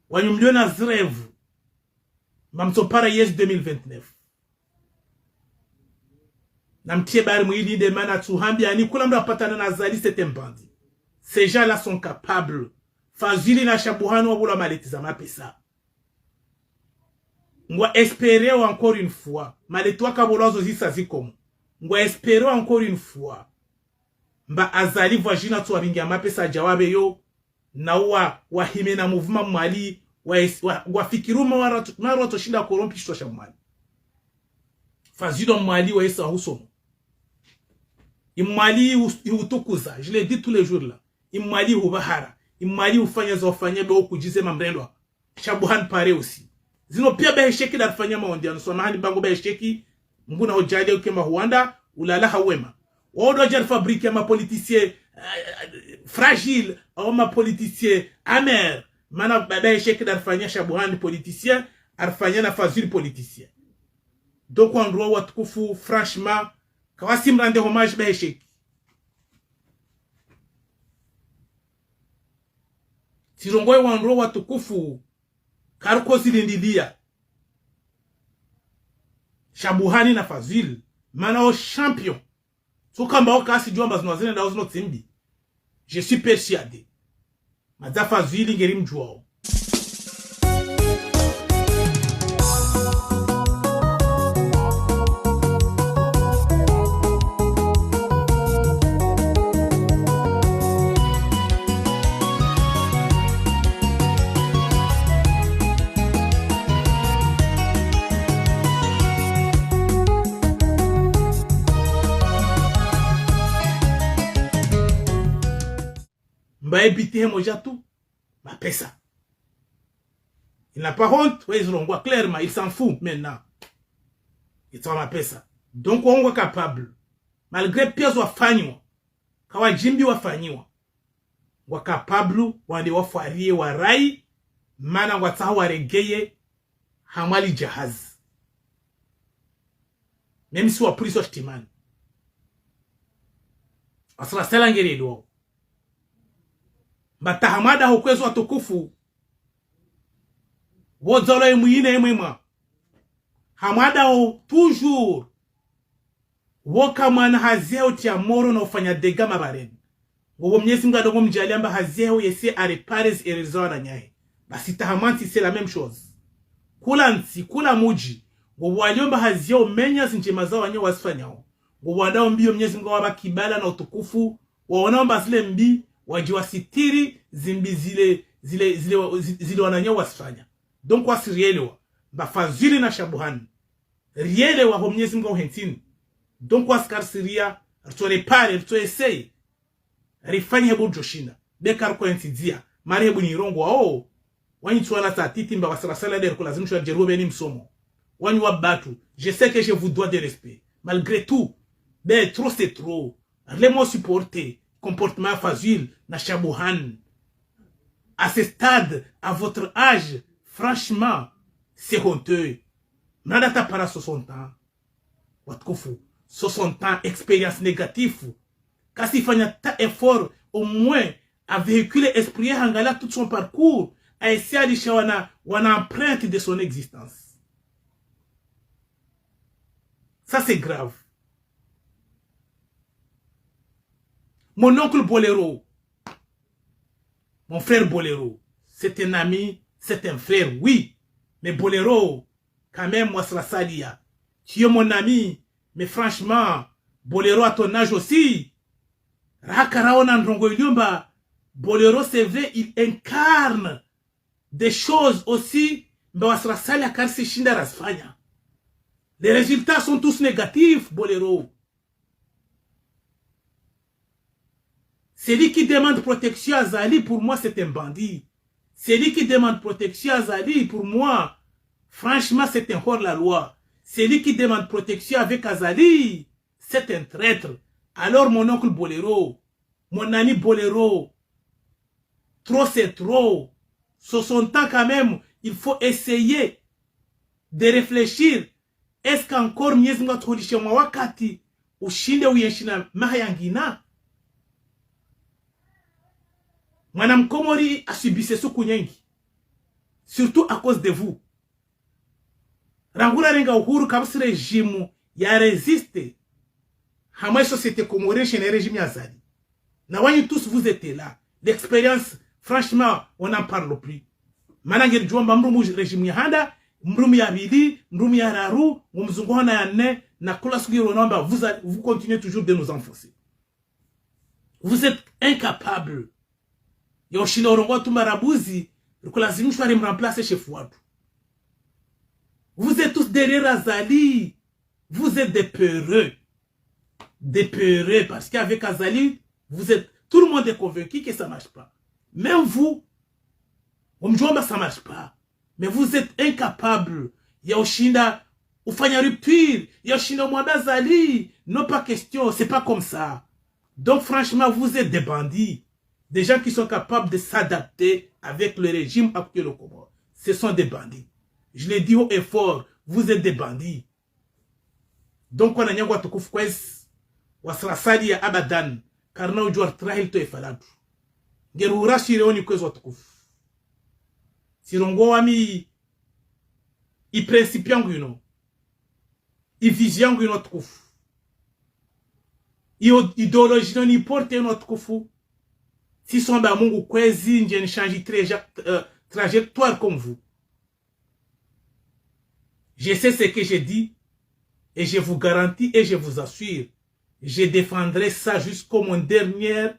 Wanyumlio na zrevu. Mamsopara yes 2029. Namtie bari mwili de mana tsuhambi ani kulamda patana na zali c'est un bandit. Ces gens-là sont capables. Fazili na shabuhano wabula maletiza mapesa. Ngwa espérer encore une fois. Maletwa kabolozo zisa zikomo. Ngwa espérer encore une fois. Mba azali vajina tuwa bingia mapesa jawabe yo. Na wahime na mouvement mwali. Wafikiru maro toshinda korompi shitosha mwali. Fazili mwali wa esa husomo. Imali utukuza, je l'ai dit tous les jours là. Imali ubahara, imali ufanya za ufanya be okujize mamrendo. Shabuhan pare aussi. Zino pia be sheki da fanya maondiano so mahani bango be sheki nguna hojade ukema Rwanda ulala hawema. Odo jar fabriquer ma politicien fragile ou ma politicien amer. Mana be sheki da fanya shabuhan politicien, arfanya na fazil politicien. Donc on doit watukufu franchement Kawasim rende hommage behesheki. Sirongwe wanro watukufu karuko zilindilia. Shabuhani na Fazil manao champion. Sokamba okasi jomba zinwazene da ozino timbi. Je suis persuadé. Maza Fazil ngerim juao. Mba ebite moja tout, ma pesa. Il n'a pas honte, ouais, ils l'ont voit clairement, il s'en fout maintenant. Il s'en ma pesa. Donc on est capable, malgré pièce wa fanyo, kawa jimbi wa fanyo. wakapablu wande wafarie warai mana wataha waregeye hamali jahaz même si wa priso shtimani asra selangere do batahamada hokwezo watukufu wozolo emuyine emwema hamada ho toujours woka mwana hazeo tia moro na ufanya dega mabareni wobo mnyezi mga dongo mjali amba hazeo yesi arepares erizona nyahe basi tahamanti c'est la même chose kula nti kula muji wobo waliomba hazeo menya sinjema zao wanyo wasifanyao wobo wadao mbio mnyezi mga waba kibala na utukufu waonaomba zile mbi wajiwa sitiri zimbi zile wananyo wasifanya donc wasi rielewa bafazili na shabuhani rielewa ho mnyezi mga uhentini donc waskar siria rto repare rto essay rifanye hebu joshinda bekar ko entidia mari hebu ni rongo wao wani tuana tatiti mba wasala der ko lazim shwa jerobe ni msomo wani wabatu je sais que je vous dois de respect malgré tout mais trop c'est trop les mots supporter comportement facile na shabuhan à ce stade à votre âge franchement c'est honteux nada para 60 ans watukufu 60 ans expérience négative kasi fanya ta effort au moins à véhiculer esprit hangala tout son parcours à essayer de wana empreinte de son existence. Ça c'est grave. Mon oncle Bolero, mon frère Bolero, c'est un ami, c'est un frère, oui, mais Bolero quand même moi sera salia. Tu es mon ami, mais franchement Bolero à ton âge aussi Rakaraona Ndrongo Ilumba, Bolero c'est vrai, il incarne des choses aussi, mais les résultats sont tous négatifs, Bolero. Celui qui demande protection à Zali, pour moi, c'est un bandit. Celui qui demande protection à Zali, pour moi, franchement, c'est un hors-la-loi. Celui qui demande protection avec Azali, c'est un traître. Alors mon oncle Bolero, mon ami Bolero, trop c'est trop. 60 ans quand même, il faut essayer de réfléchir. Est-ce qu'encore miezi nga tuhulishe mwa wakati ushinde uyenshina mahayangina? Mwana mkomori asubise suku nyengi. Surtout à cause de vous. Rangura renga uhuru kabisi régime ya résiste. Hamay société comorienne chez les régimes yazali. Na wanyi tous vous étiez là. L'expérience, franchement, on n'en parle plus. Manangeri juamba mrumu régime yahanda, mrumu ya bili, mrumu ya raru, mumzungu hana ya ne, na kula sugiro namba, vous continuez toujours de nous enfoncer. Vous êtes incapables. Yoshina orongo tumarabuzi, rukulazimishwa me remplacer chez Fouadou. Vous êtes tous derrière Azali. Vous êtes des peureux. Des peureux, parce qu'avec Azali, vous êtes, tout le monde est convaincu que ça ne marche pas. Même vous, ça ne marche pas. Mais vous êtes incapables. Yoshinda, ou fanya rupture. Yoshina Mwanda Azali. Non, pas question, c'est pas comme ça. Donc franchement, vous êtes des bandits. Des gens qui sont capables de s'adapter avec le régime actuel au Comore. Ce sont des bandits. Je l'ai dit haut et fort, vous êtes des bandits. Donc on a nyangwa tukufu kwez wasrasali ya abadan karna ujuar trahil to efaladu. Ngeru urashi reoni kwez watukufu. Sirongo wami i principe yangu yuno. I vision yangu yuno tukufu. I ideologie no ni porte yuno tukufu. Si somba mungu kwezi nje ni change trajectoire comme vous. Je sais ce que j'ai dit et je vous garantis et je vous assure, je défendrai ça jusqu'à mon dernière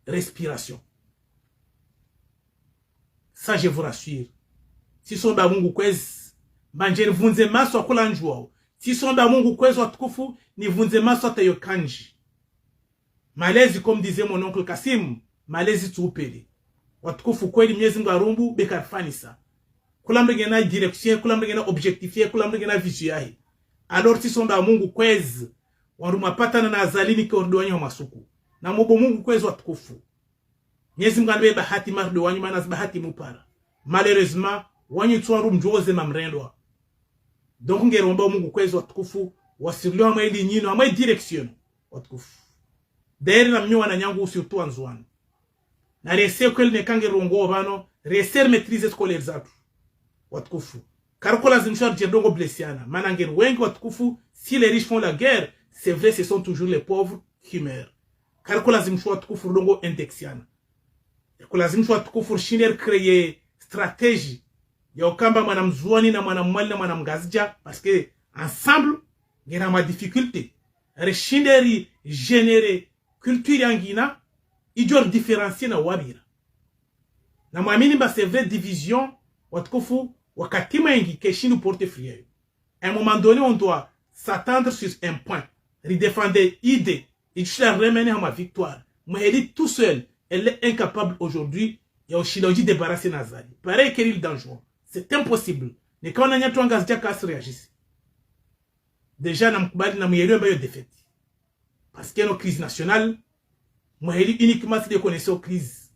respiration. Ça je vous rassure. Si somba mungu kwezi, banjeri vunze maso kula njwao. Si somba mungu kwezi watukufu, ni vunze maso tayo kanji. Malezi comme disait mon oncle Kassim, malezi tuupele. Watukufu kweli mnyezi mgarumbu bekarfanisa. Kulambre na direction, kulambre na objectifier, kulambre na vision. Alors si sonda mungu kwezi, waruma patana na azalini ki ordoanyo masuku. Na mobo mungu kwezi watukufu. nyezi mganbe bahati mardo wanyu manas bahati mupara malheureusement wanyu twaru mjoze mamrendwa. Donc ngeromba Mungu kwezo watukufu wasilio ama ili nyino ama direction watukufu dairi na mnyo wananyangu surtout anzwana na rese kweli nekange rongo bano reser maîtrise scolaire zatu watukufu karko lazim shar jerdongo blessiana manangeni wengi watukufu. Si les riches font la guerre, c'est vrai, ce sont toujours les pauvres qui meurent. Karko lazim shwa watukufu rongo indexiana ko lazim shwa watukufu shiner créer stratégie ya okamba mwana mzuani na mwana mwali na mwana mgazija parce que ensemble ngena ma difficulté reshinderi générer culture yangina ijor différencier na wabira na mwamini ba c'est vrai division watukufu wakati mengi keshindu porte frier. À un moment donné on doit s'attendre sur un point redéfendre idée et je la remener à ma victoire. Mais elle est tout seul, elle est incapable aujourd'hui ya oshiloji débarrasser Nazari. Pareil qu'elle est dangereux. C'est impossible. Ne quand on a tout engagé qu'à se réagir. Déjà na mkubali na muyelio mbayo défaite. Parce que nos crises nationales, muyeli uniquement se déconnaissent aux crises.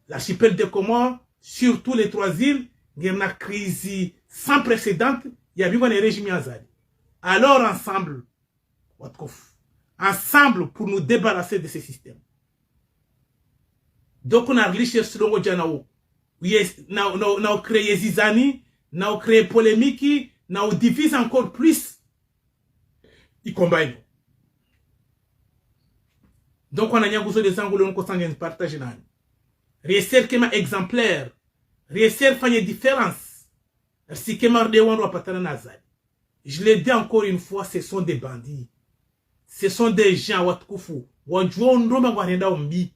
L'archipel des Comores, surtout les 3 îles, il y a une crise sans précédent, il y a eu un régime Nazari. Alors ensemble, pour nous débarrasser de ce système. Donc on a réfléchi sur le Djanao. On a créé zizani, on a créé polémique, on a divisé encore plus. Ils combinent. Donc on a besoin des angles qu'on s'en partage. Réussir comme exemplaire, réussir faire une différence. Si comme de on doit pas nazar. Je l'ai dit encore une fois, ce sont des bandits. Ce sont des gens watukufu. Wajondo magwarenda ombi.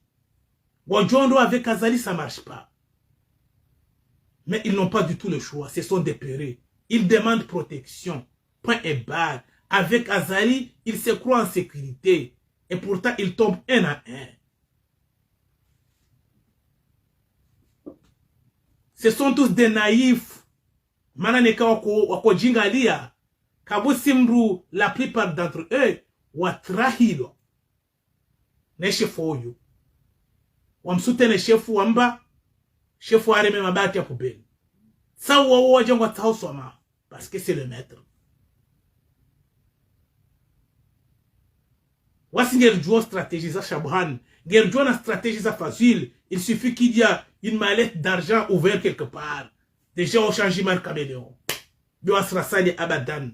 Wajondo avec Azali ça marche pas. Mais ils n'ont pas du tout le choix. Ce sont des pérés. Ils demandent protection. Point et barre. Avec Azali, ils se croient en sécurité. Et pourtant, ils tombent un à un. Ce sont tous des naïfs. Mananeka wako jingalia. Kabusimru, la plupart d'entre eux, watrahilo. Ne chefu oyo. Wamsute ne chefu wamba, chefu areme mabati ya pubeli. Sa wawo jangwa tauswama, parce que c'est le maître. Wasi ngerjua stratégie za Shabhan, ngerjua na stratégie za Fazil, il suffit qu'il y a une mallette d'argent ouverte quelque part. Déjà au changement caméléon. Bio asrasali abadan.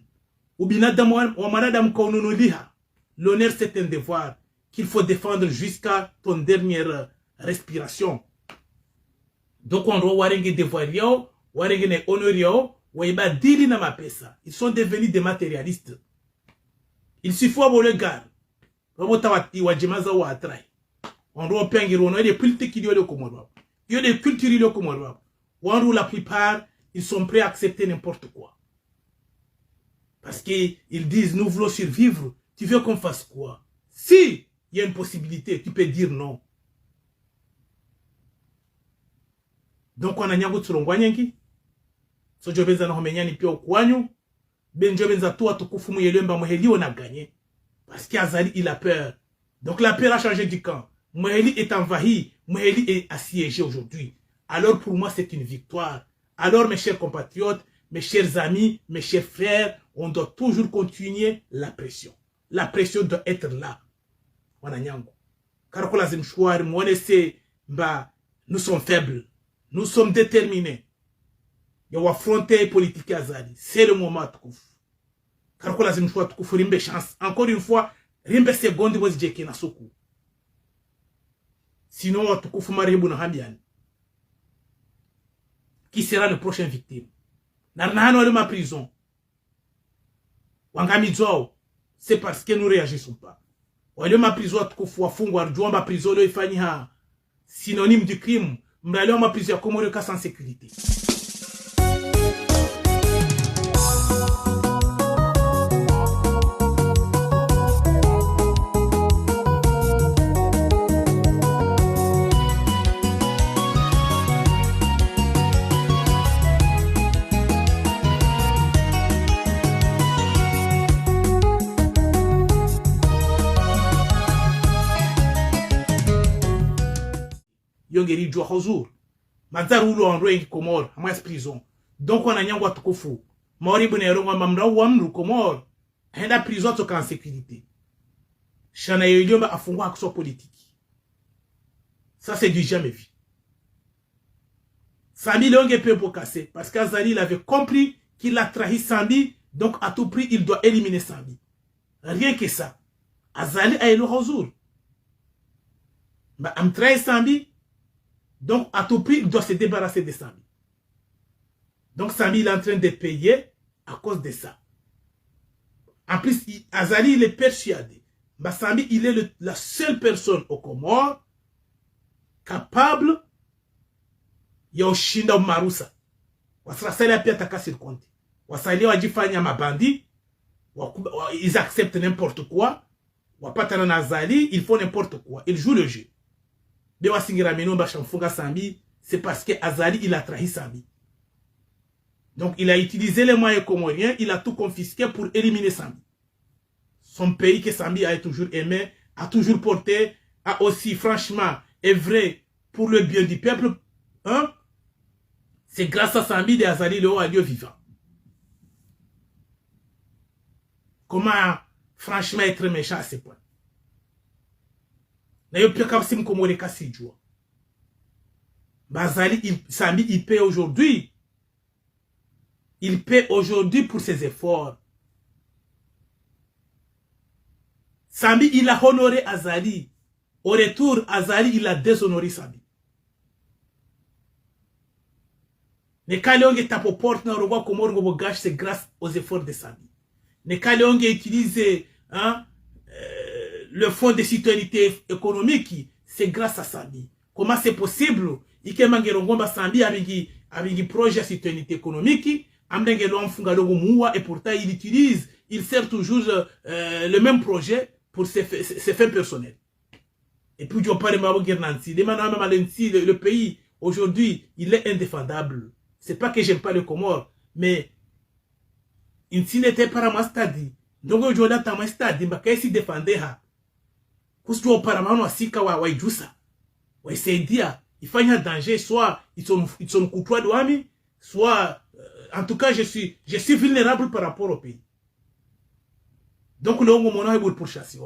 Ou binadamu wa manadamu kaununuliha. L'honneur c'est un devoir qu'il faut défendre jusqu'à ton dernière respiration. Donc on doit warenge devoir yao, warenge ne honneur yao, waiba dili na mapesa. Ils sont devenus des matérialistes. Il suffit à le gars. On doit peindre, on a des politiques qui ont le commandement. Il y a des cultures qui ont le commandement. La plupart, ils sont prêts à accepter n'importe quoi. Parce qu'ils disent, nous voulons survivre. Tu veux qu'on fasse quoi? Si il y a une possibilité, tu peux dire non. Donc, on a nyangu tsulongwanyengi. So jobenza na homenyani pia ukwanyu. Ben jobenza tuwa tukufu muyelemba muheli on a gagné. Parce qu'Azali, il a peur. Donc la peur a changé du camp. Moheli est envahi. Moheli est assiégé aujourd'hui. Alors pour moi, c'est une victoire. Alors mes chers compatriotes, mes chers amis, mes chers frères, on doit toujours continuer la pression. La pression doit être là. Nous sommes faibles. Nous sommes déterminés. Il faut affronter politique Azali. C'est le moment. Chance. Encore une fois, rimbe seconde was jeki na soku. Sinon, watukufu maribu na hambiani. Qui sera le prochain victime? Narnahano ma prison. Wangami zao. C'est parce que nous réagissons pas. Wale ma prison watukufu wafungu arjua ma prison lo ifanyi ha. Synonyme du crime. Mrale ma prison ya Komoro ka sans sécurité. yongeri jua huzur mazar ulo on roing komor amas prison donc on a nyangwa tukufu mori bunero ngwa mamra wamru komor henda prison to kan sécurité chana yomba afungwa action politique ça c'est du jamais vu. Sambi Longue peut pour casser parce qu'Azali il avait compris qu'il a trahi Sambi, donc à tout prix il doit éliminer Sambi. Rien que ça. Azali a élu Hazour. Bah, am trahi Sambi, donc à tout prix il doit se débarrasser de Sambi. Donc Sambi il est en train de payer à cause de ça. En plus, Azali il est persuadé. Bah, Sambi il est la seule personne au Comores capable ya ushinda umarusa. Wasrasali pia takasir konti. Wasali wajifanya mabandi. Ils acceptent n'importe quoi. Wapatana na Azali, ils font n'importe quoi. Ils jouent le jeu. De wasingira meno bachamfunga Sambi, c'est parce que Azali il a trahi Sambi. Donc il a utilisé les moyens comoriens, il a tout confisqué pour éliminer Sambi. Son pays que Sambi a toujours aimé, a toujours porté, a aussi franchement œuvré pour le bien du peuple. Hein? C'est grâce à Sambi de Azali le haut à Dieu vivant. Comment franchement être méchant à ce point? Sambi il paie aujourd'hui. Il paie aujourd'hui pour ses efforts. Sambi il a honoré Azali. Au retour, Azali il a déshonoré Sambi. Ne Kalonge tapo porte na roi Komoro ngo gâche c'est grâce aux efforts de Sambi. Ne Kalonge utilise le fonds de citoyenneté économique, c'est grâce à Sambi. Comment c'est possible? Ike mangerongomba Sambi avec projet de citoyenneté économique, amdengelo amfunga logo muwa et pourtant il sert toujours le même projet pour ses fins personnelles. Et puis on parle de Nancy, le pays aujourd'hui, il est indéfendable. C'est pas que j'aime pas le Comores, mais il n'était pas à ma stade. Donc aujourd'hui, à ma stade, il m'a qu'à défendre. Parce que auparavant, on a sika wa ijusa. Wa essayer, il faut un danger, soit ils sont coutois de wami, soit, en tout cas, je suis vulnérable par rapport au pays. Donc le hongo mona est pour chasser.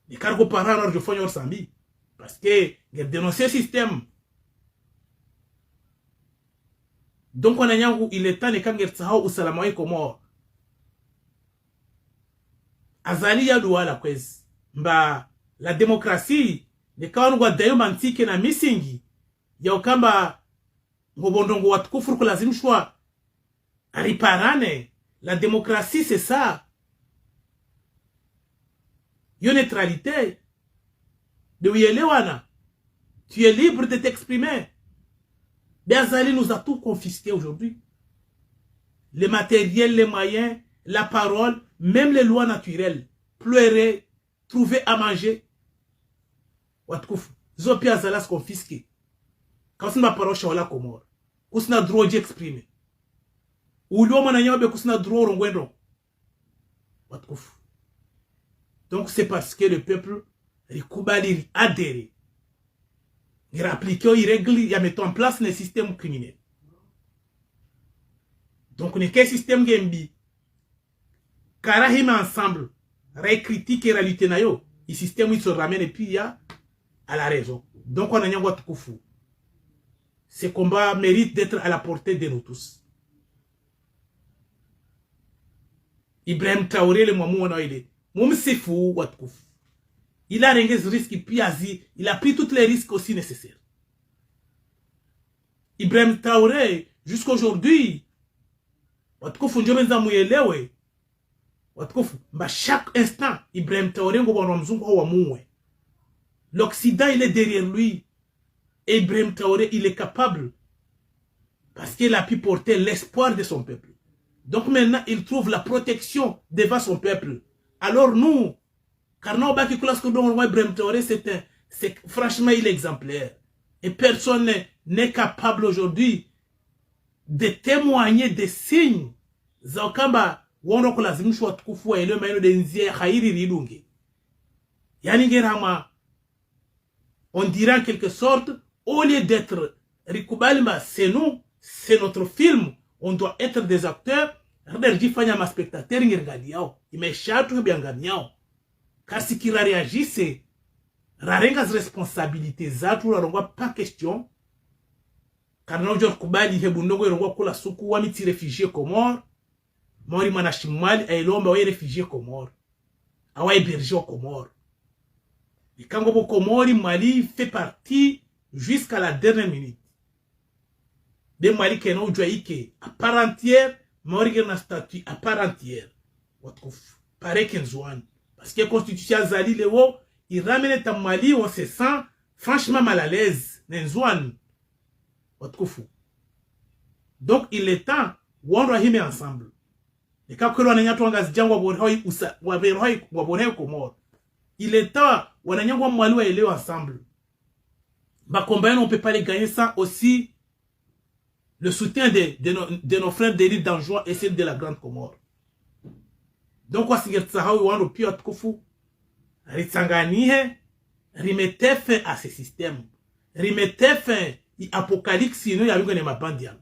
Les cargos parents, je fais un Sambi. Parce que, il dénonce le système. Donc on a dit il est temps de kanger tsahau usalama Comores. Azali ya douala kwezi. Mba la démocratie ne kaonu wa dayo mantike na misingi ya ukamba ngobondongo watukufu kulazimishwa riparane. La démocratie c'est ça. Yo neutralité. De uyelewana. Tu es libre de t'exprimer. Azali nous a tout confisqué aujourd'hui. Les matériels, les moyens, la parole, même les lois naturelles. Pleurer, trouver à manger. Watkouf, Zopi Azala se confisqué. Quand on a parole chez la Comores, on a droit d'exprimer. Ou l'homme n'a pas de droit de Watkouf. Donc c'est parce que le peuple Rikoubali adhéré. Il applique, il règle, il met en place le système criminel. Donc, on est quel système gembi? Karahim ensemble, récritique et réalité nayo. Le système il se ramène et puis il y a à la raison. Donc, on a un Koufu. Ce combat mérite d'être à la portée de nous tous. Ibrahim Traoré, le moment où on a aidé. Moum c'est fou, Watkouf. Il a régné ce risque, puis il a pris tous les risques aussi nécessaires. Ibrahim Traoré, jusqu'aujourd'hui, chaque instant, Ibrahim Traoré, l'Occident, il est derrière lui. Et Ibrahim Traoré, il est capable, parce qu'il a pu porter l'espoir de son peuple. Donc maintenant, il trouve la protection devant son peuple. Alors nous, car non, Ibrahim Traoré, c'est franchement il est exemplaire. Et personne n'est capable aujourd'hui de témoigner des signes. Zakamba, wonoko lazimishwa tukufu ele maino de nzie khairi ridunge. Yani ngerama On dirait en quelque sorte, au lieu d'être Rikubalma, c'est nous, c'est notre film, on doit être des acteurs. Rderjifanya ma spectateur ngirgali yao. Imeshatu biangami yao. Kasi kila réagisse, rarenga responsabilité zatu rarongwa pas question. Karna ujor kubali hebu ndogo yorongwa kula suku wa miti réfugié Comore. Mori manashimwali ailomba wa réfugié Comore. Awa hébergé au Comore. Et quand au Comore, Mali fait partie jusqu'à la dernière minute. De Mali qui est non à part entière, Mori qui est un statut à part entière. Pareil qu'un zouane. Parce que la constitution Zali Léo, il ramène à Mali, on se sent franchement mal à l'aise. Donc il est temps, on doit y mettre ensemble. Et quand on a un Comore, il est temps, on a un ensemble. Ma combat, on ne peut pas les gagner sans aussi le soutien de nos frères d'élite d'Anjouan et celle de la Grande Comore. Donc, on s'y remettez fin à ce système. Remettez fin à l'apocalypse, sinon il y a eu ma bandiane.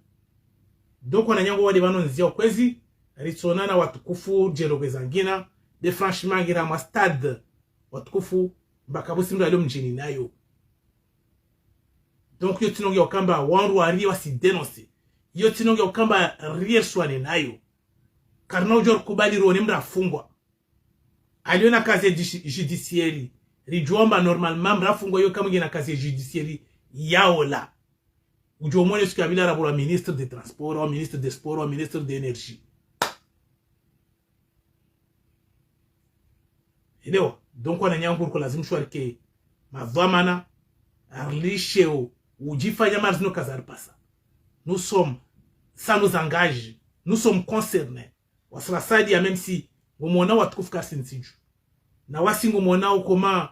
Donc, on a un de Nzia Okwezi, Ritsonana Watukufu, Jerogezangina, de franchement, Girama Stade, Watukufu, Bakabusim Ralum Jeninayo. Donc, yo tinonge okamba wanru ari wasi dénoncer. Yo tinonge okamba rier swane nayo. Karna ujor kubali roni mra fungwa. Aliona kazi judiciaire. Rijuomba normalement mra fungwa yo kama gina kazi judiciaire yaola. Ujo mwone suki abila rabura ministre des transports, ou ministre des sports, ou ministre de l'énergie. Elewa. Donc, on a nyangur ko lazim shwari ke mavamana arlisheo ujifanya marzino kazarpasa. Nous sommes, ça nous engage, nous sommes concernés. Wasrasadi ya même si ngomona watkufka sinsiju. Na wasi ngomona comment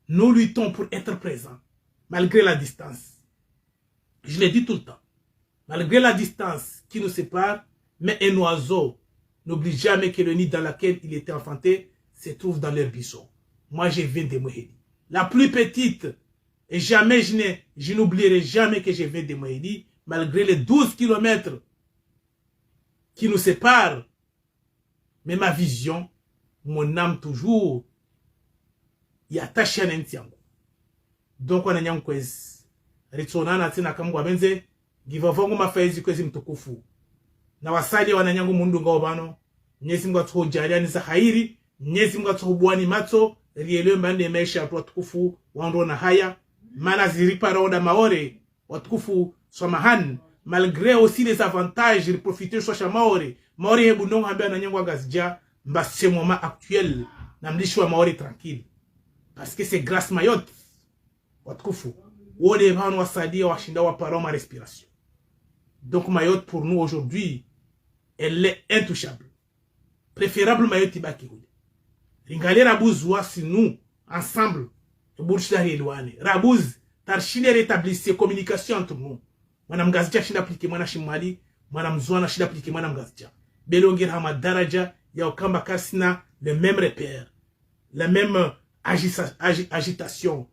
nous luttons pour être présents malgré la distance. Je l'ai dit tout le temps. Malgré la distance qui nous sépare, mais un oiseau n'oublie jamais que le nid dans lequel il était enfanté se trouve dans leur buisson. Moi, je viens de Moheli. La plus petite. Et jamais, je n'oublierai jamais que je viens de Moheli, malgré les 12 kilomètres qui nous séparent. Mais ma vision, mon âme toujours, y attache à n'entiango. Donc, on a n'yang kwez. Ritsona na tina kamwa benze, givavongo mafaizi kwezi mtukufu. Na wasali wana nyangu mundu ngobano, nyezi mga tuho jaria nisa hairi, nyezi mga tuho buwani mato, rielwe mbande maisha watu watukufu, wandona haya, mana ziripa raoda maore, watukufu somahan, malgré aussi les avantages, ils profiter soit maore, maore hebu nongo hambia na nyangu agazija, mba ce moment actuel, na mlishwa maore tranquille. Parce que c'est grâce Mayotte, watukufu, wode vano wasadia washinda wa paroma respiration. Donc Mayotte pour nous aujourd'hui, elle est intouchable. Préférable Mayotte Ibakirudi. Ringale Rabouz si nous, ensemble, Bourchidari Elouane. Rabouz, tarchine rétablisse communication entre nous. Madame Gazja shinda appliqué Madame Shimali, Madame Zouana shinda appliqué Madame Gazja. Belongir Hamad Daraja, ya Okamba Kassina, le même repère, la même agitation.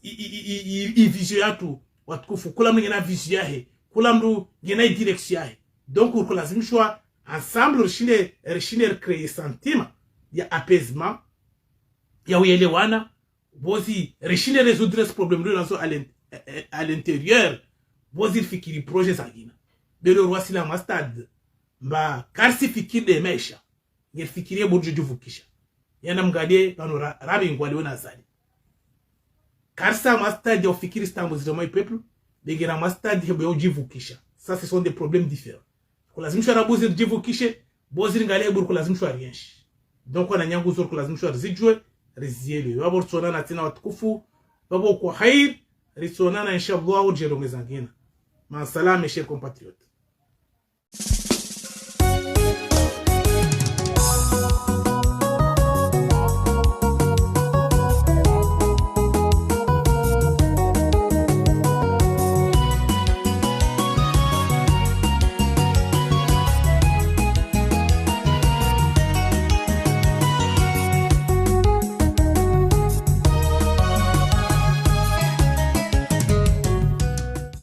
Il visionne tout. Watkufu, kulam ngena visionne, kulam ngena direction. Donc, pour que la choix ensemble, rechiner créer sentiment, il y a apaisement, il y a ouélewana, vozi rechiner résoudre ce problème à l'intérieur, vozi fikiri projet sagina. Mais le roi sila mastad, mba karsi fikir de mesha, ngel fikiri bourge du vukisha. Yana mgade pano rabi ngwali wana zali. Karsa mastad ya fikiri stambos de moi peuple, de gera mastad ya boyo jivukisha. Ça, ce sont des problèmes différents. Kulazimishwa Rabuzi jivukishe, bozi ngale buru kulazimishwa rienshi. Donc on a nyangu zor kulazimishwa rizijwe, riziele. Wabo tsona na tina watukufu, wabo kwa khair, ritsona na inshallah ujero mezangina. Ma salam mes chers compatriotes.